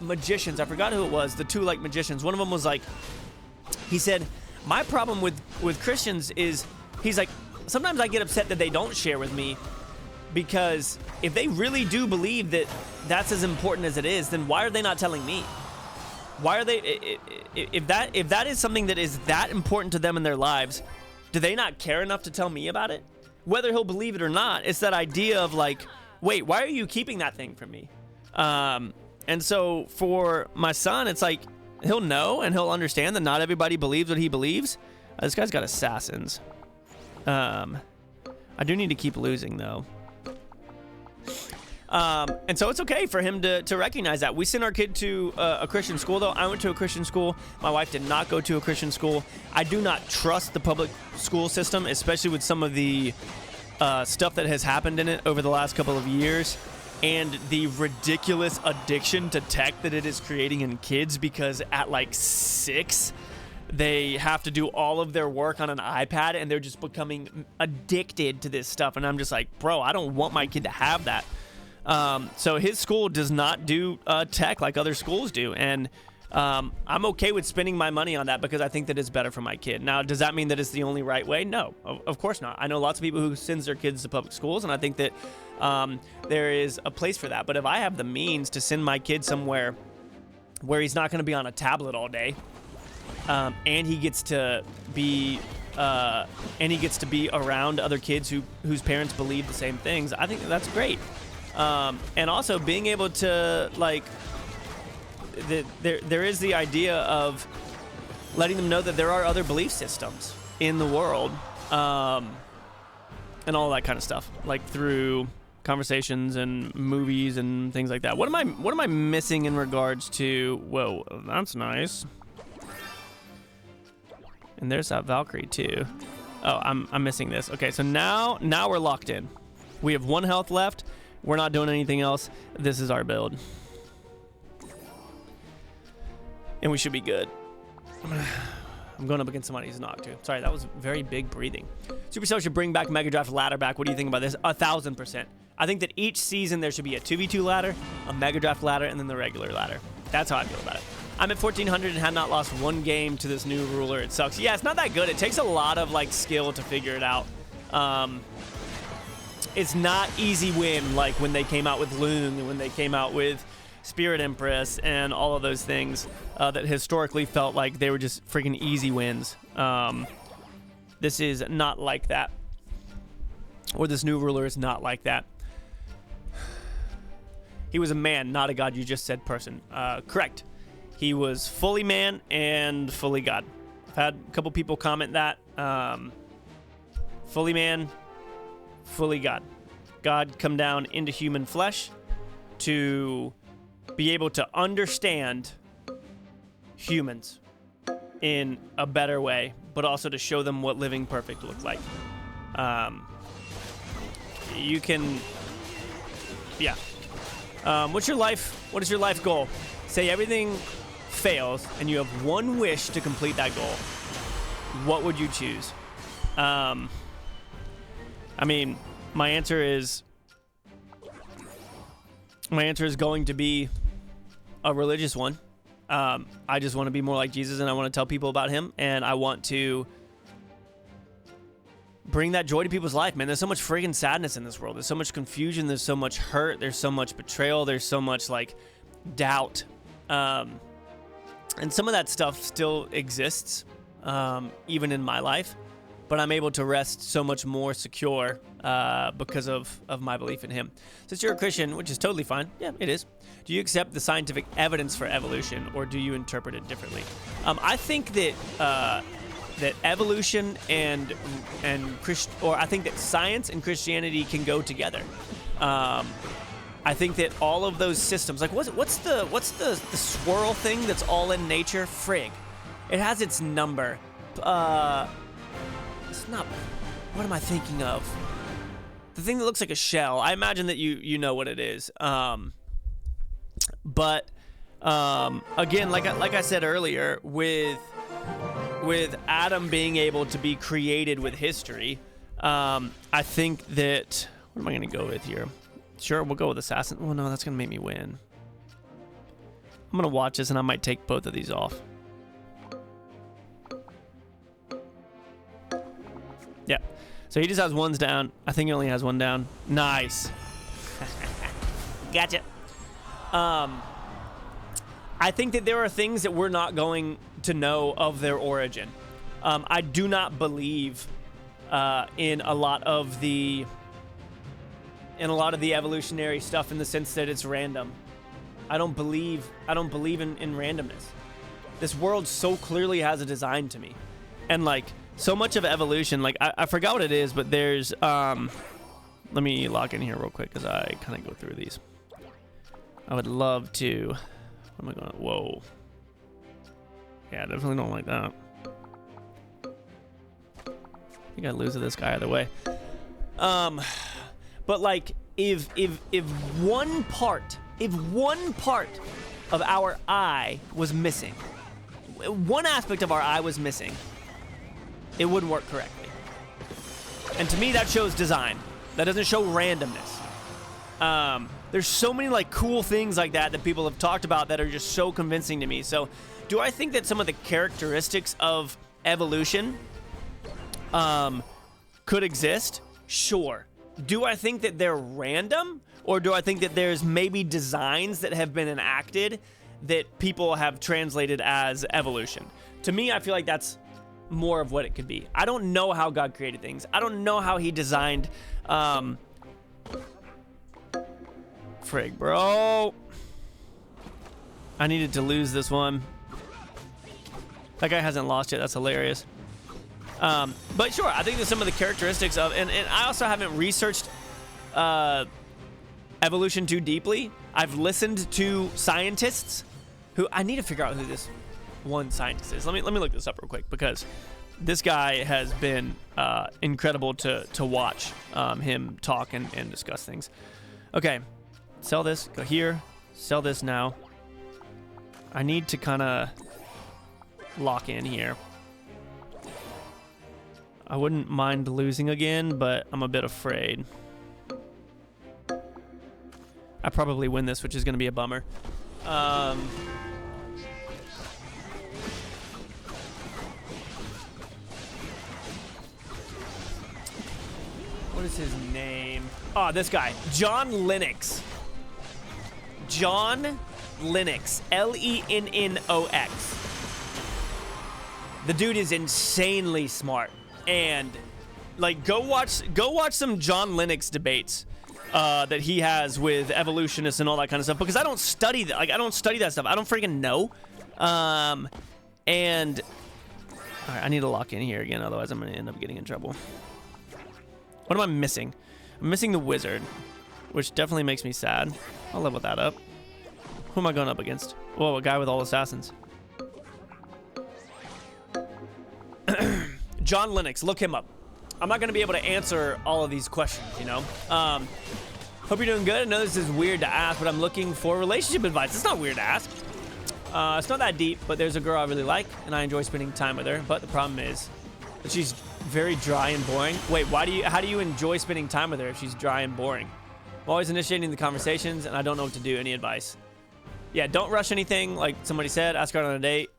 magicians. I forgot who it was. The two like magicians. One of them was like, he said, my problem with Christians is, he's like, sometimes I get upset that they don't share with me, because if they really do believe that that's as important as it is, then why are they not telling me? Why are they, if that is something that is that important to them in their lives, do they not care enough to tell me about it? Whether he'll believe it or not, it's that idea of like, wait, why are you keeping that thing from me? And so for my son, it's like, he'll know and he'll understand that not everybody believes what he believes. This guy's got assassins. I do need to keep losing though. And so it's okay for him to recognize that. We sent our kid to a Christian school, though. I went to a Christian school. My wife did not go to a Christian school. I do not trust the public school system, especially with some of the stuff that has happened in it over the last couple of years, and the ridiculous addiction to tech that it is creating in kids, because at like 6, they have to do all of their work on an iPad, and they're just becoming addicted to this stuff. And I'm just like, bro, I don't want my kid to have that. So his school does not do tech like other schools do, and I'm okay with spending my money on that because I think that it's better for my kid. Now, does that mean that it's the only right way? No, of course not. I know lots of people who sends their kids to public schools, and I think that there is a place for that. But if I have the means to send my kid somewhere where he's not going to be on a tablet all day, and he gets to be around other kids whose parents believe the same things, I think that's great. And also being able to, like, there is the idea of letting them know that there are other belief systems in the world, and all that kind of stuff, like through conversations and movies and things like that. What am I missing in regards to? Whoa, that's nice. And there's that Valkyrie too. Oh, I'm missing this. Okay, so now we're locked in. We have 1 health left. We're not doing anything else. This is our build. And we should be good. I'm going up against somebody who's knocked too. Sorry, that was very big breathing. Supercell should bring back Mega Draft ladder back. What do you think about this? 1000%. I think that each season there should be a 2v2 ladder, a Mega Draft ladder, and then the regular ladder. That's how I feel about it. I'm at 1400 and had not lost 1 game to this new ruler. It sucks. Yeah, it's not that good. It takes a lot of like skill to figure it out. It's not easy win like when they came out with Loon and when they came out with Spirit Empress and all of those things that historically felt like they were just freaking easy wins. This is not like that. Or this new ruler is not like that. He was a man, not a god. You just said person. Correct. He was fully man and fully god. I've had a couple people comment that. Fully man, fully God. God come down into human flesh to be able to understand humans in a better way, but also to show them what living perfect looks like. You can, yeah. What is your life goal? Say everything fails and you have 1 wish to complete that goal. What would you choose? I mean, my answer is going to be a religious one. I just want to be more like Jesus, and I want to tell people about him, and I want to bring that joy to people's life, man. There's so much friggin' sadness in this world. There's so much confusion. There's so much hurt. There's so much betrayal. There's so much, like, doubt. And some of that stuff still exists, even in my life. But I'm able to rest so much more secure because of my belief in him. Since you're a Christian, which is totally fine. Yeah, it is. Do you accept the scientific evidence for evolution, or do you interpret it differently? I think that that evolution and I think that science and Christianity can go together. I think that all of those systems, like what's the swirl thing that's all in nature? Frig. It has its number. It's not. What am I thinking of? The thing that looks like a shell. I imagine that you know what it is. But again, like I said earlier, with Adam being able to be created with history, I think that, what am I gonna go with here? Sure, we'll go with assassin. Oh no, that's gonna make me win. I'm gonna watch this and I might take both of these off. Yeah. So he just has ones down. I think he only has one down. Nice. Gotcha. I think that there are things that we're not going to know of their origin. I do not believe in a lot of the evolutionary stuff in the sense that it's random. I don't believe in randomness. This world so clearly has a design to me, and like so much of evolution, like I forgot what it is, but there's let me lock in here real quick because I kind of go through these. I would love to. What am I going? Whoa. Yeah, I definitely don't like that. I think I lose to this guy either way. But like, if one part of our eye was missing, one aspect of our eye was missing, it wouldn't work correctly. And to me, that shows design. That doesn't show randomness. There's so many like cool things like that people have talked about that are just so convincing to me. So, do I think that some of the characteristics of evolution could exist? Sure. Do I think that they're random, or do I think that there's maybe designs that have been enacted that people have translated as evolution? To me, I feel like that's more of what it could be. I don't know how God created things. I don't know how he designed frig, bro. I needed to lose this one. That guy hasn't lost yet. That's hilarious. But sure, I think that some of the characteristics of, and I also haven't researched evolution too deeply. I've listened to scientists who, I need to figure out who this one scientist is. Let me look this up real quick, because this guy has been incredible to watch him talk and discuss things. Okay, sell this, go here, sell this now. I need to kind of lock in here. I wouldn't mind losing again, but I'm a bit afraid. I probably win this, which is going to be a bummer. What is his name? Oh, this guy. John Lennox. John Lennox. Lennox. The dude is insanely smart. And like, go watch some John Lennox debates that he has with evolutionists and all that kind of stuff, because I don't study that. Like, I don't study that stuff. I don't freaking know. And all right, I need to lock in here again, otherwise I'm gonna end up getting in trouble. What am I missing? I'm missing the wizard, which definitely makes me sad. I'll level that up. Who am I going up against? Whoa, a guy with all assassins. John Lennox, look him up. I'm not going to be able to answer all of these questions, you know? Hope you're doing good. I know this is weird to ask, but I'm looking for relationship advice. It's not weird to ask. It's not that deep, but there's a girl I really like, and I enjoy spending time with her. But the problem is that she's very dry and boring. Wait, how do you enjoy spending time with her if she's dry and boring? I'm always initiating the conversations, and I don't know what to do. Any advice? Yeah, don't rush anything. Like somebody said, ask her out on a date.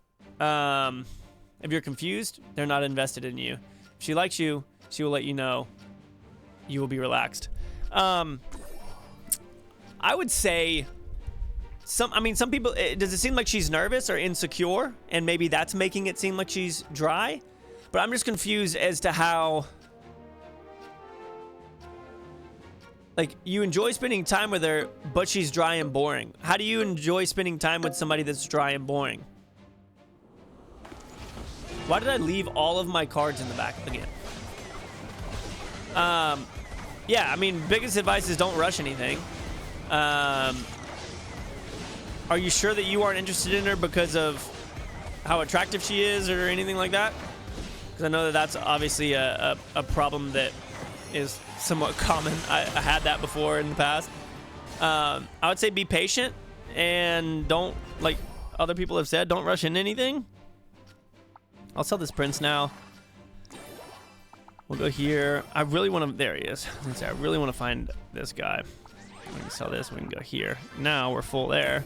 If you're confused, they're not invested in you. If she likes you, she will let you know. You will be relaxed. I would say some people, does it seem like she's nervous or insecure? And maybe that's making it seem like she's dry? But I'm just confused as to how, like, you enjoy spending time with her, but she's dry and boring. How do you enjoy spending time with somebody that's dry and boring? Why did I leave all of my cards in the back again? Yeah, I mean, biggest advice is don't rush anything. Are you sure that you aren't interested in her because of how attractive she is or anything like that? Because I know that that's obviously a problem that is somewhat common. I had that before in the past. I would say be patient and don't, like other people have said, don't rush into anything. I'll sell this prince now. We'll go here. I really want to, there he is. Let's say I really want to find this guy. We can sell this, we can go here. Now we're full there.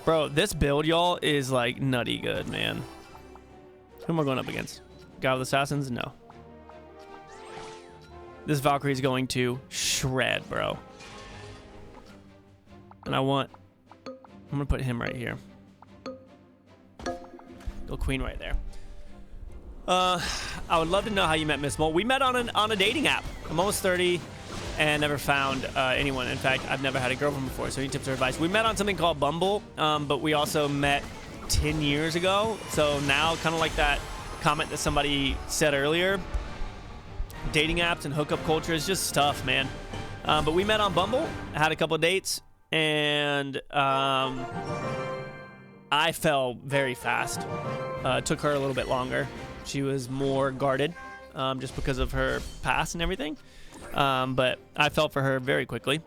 Bro, this build, y'all, is like nutty good, man. Who am I going up against? Guy with assassins? No. This Valkyrie is going to shred, bro. And I'm gonna put him right here. Little queen right there. I would love to know how you met Miss MOLT. We met on a dating app. I'm almost 30 and never found anyone. In fact, I've never had a girlfriend before, so any tips or advice? We met on something called Bumble, but we also met 10 years ago. So now, kind of like that comment that somebody said earlier, dating apps and hookup culture is just stuff, man. But we met on Bumble, had a couple of dates, and I fell very fast. It took her a little bit longer. She was more guarded just because of her past and everything. But I fell for her very quickly.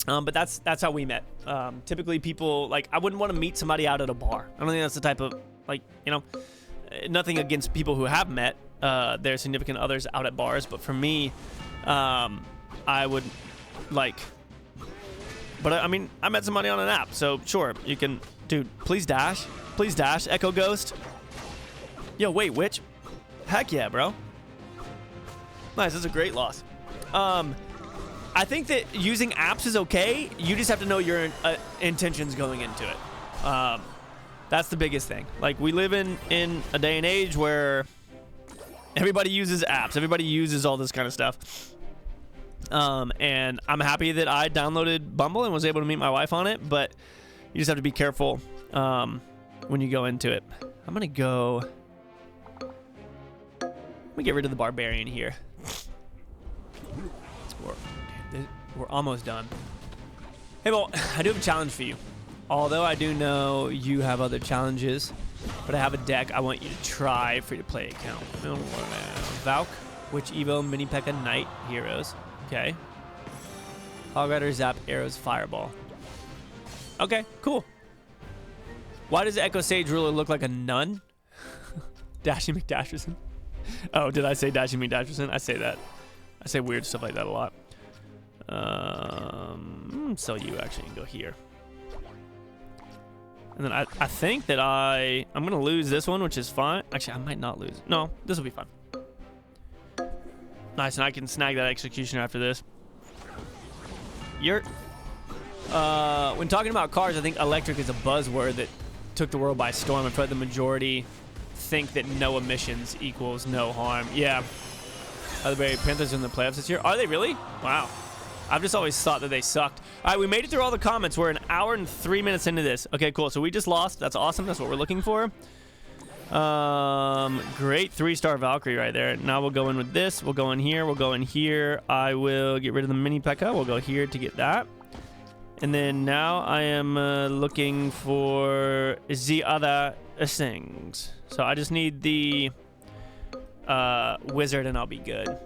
But that's how we met. Typically people, like, I wouldn't want to meet somebody out at a bar. I don't think that's the type of, like, you know, nothing against people who have met their significant others out at bars. But for me, I would, like, but I mean, I met somebody on an app. So sure, you can, dude, please dash. Please dash, Echo Ghost. Yo, wait, which? Heck yeah, bro. Nice, that's a great loss. I think that using apps is okay. You just have to know your intentions going into it. That's the biggest thing. Like, we live in a day and age where everybody uses apps. Everybody uses all this kind of stuff. And I'm happy that I downloaded Bumble and was able to meet my wife on it, but you just have to be careful when you go into it. I'm gonna get rid of the barbarian here. We're almost done. Hey, well, I do have a challenge for you. Although I do know you have other challenges, but I have a deck I want you to try for your play account. Valk, Witch Evo, Mini P.E.K.K.A, Knight, Heroes. Okay. Hog Rider, Zap, Arrows, Fireball. Okay, cool. Why does the Echo Sage ruler look like a nun? Dashing McDasherson. Oh, did I say Dashing McDasherson? I say that. I say weird stuff like that a lot. So you actually can go here. And then I think that I'm going to lose this one, which is fine. Actually, I might not lose. No, this will be fine. Nice, and I can snag that Executioner after this. When talking about cars, I think electric is a buzzword that took the world by storm. I feel like the majority think that no emissions equals no harm. Yeah. Are the Panthers in the playoffs this year? Are they really? Wow. I've just always thought that they sucked. All right, we made it through all the comments. We're an hour and 3 minutes into this. Okay, cool. So we just lost. That's awesome. That's what we're looking for. Great 3-star Valkyrie right there. Now we'll go in with this. We'll go in here. We'll go in here. I will get rid of the Mini P.E.K.K.A. We'll go here to get that. And then now I am looking for the other things. So I just need the wizard and I'll be good.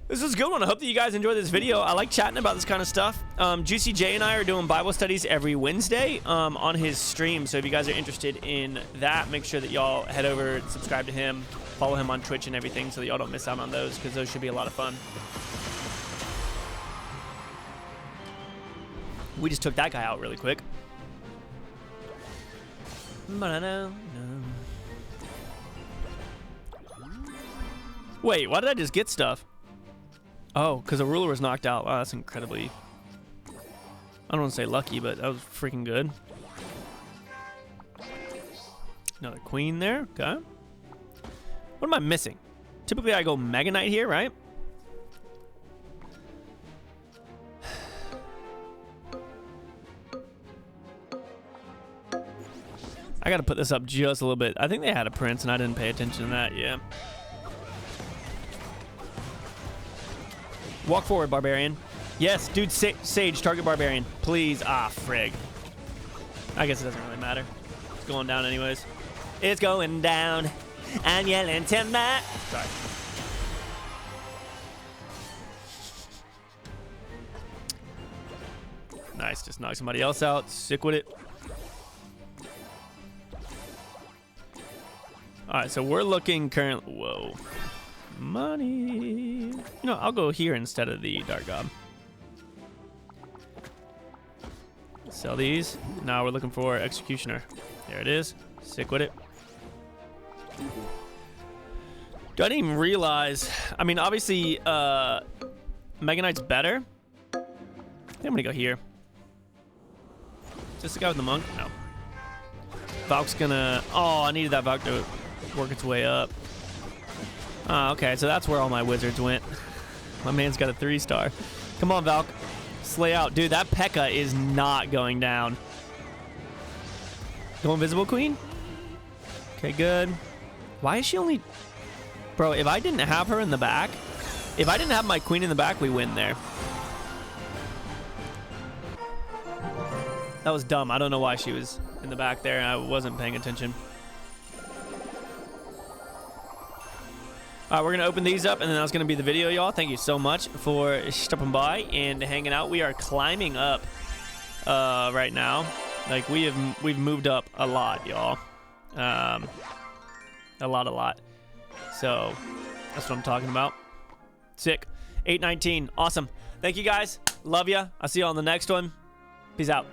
This was a good one. I hope that you guys enjoyed this video. I like chatting about this kind of stuff. Juicy J and I are doing Bible studies every Wednesday on his stream. So if you guys are interested in that, make sure that y'all head over and subscribe to him. Follow him on Twitch and everything so that y'all don't miss out on those, because those should be a lot of fun. We just took that guy out really quick. Wait, why did I just get stuff? Oh, because a ruler was knocked out. Wow, that's incredibly... I don't want to say lucky, but that was freaking good. Another queen there. Okay. What am I missing? Typically, I go Mega Knight here, right? I got to put this up just a little bit. I think they had a prince, and I didn't pay attention to that. Yeah. Walk forward, barbarian. Yes, dude, Sage, target Barbarian. Please. Ah, frig. I guess it doesn't really matter. It's going down anyways. It's going down. I'm yelling tonight. Sorry. Nice, just knock somebody else out. Sick with it. All right, so we're looking currently. Whoa. Money. You know, I'll go here instead of the Dark God. Sell these. Now we're looking for Executioner. There it is. Sick with it. Do I didn't even realize? I mean, obviously, Mega Knight's better. I think I'm gonna go here. Is this the guy with the monk? No. Valk's gonna. Oh, I needed that Valk to work its way up. Oh, okay, so that's where all my wizards went. My man's got a 3-star. Come on, Valk. Slay out. Dude, that P.E.K.K.A. is not going down. Go Invisible Queen? Okay, good. Why is she only... Bro, if I didn't have her in the back... If I didn't have my queen in the back, we win there. That was dumb. I don't know why she was in the back there. I wasn't paying attention. All right, we're going to open these up, and then that's going to be the video, y'all. Thank you so much for stopping by and hanging out. We are climbing up right now. Like, we've moved up a lot, y'all. A lot. So, that's what I'm talking about. Sick. 819. Awesome. Thank you, guys. Love ya. I'll see you on the next one. Peace out.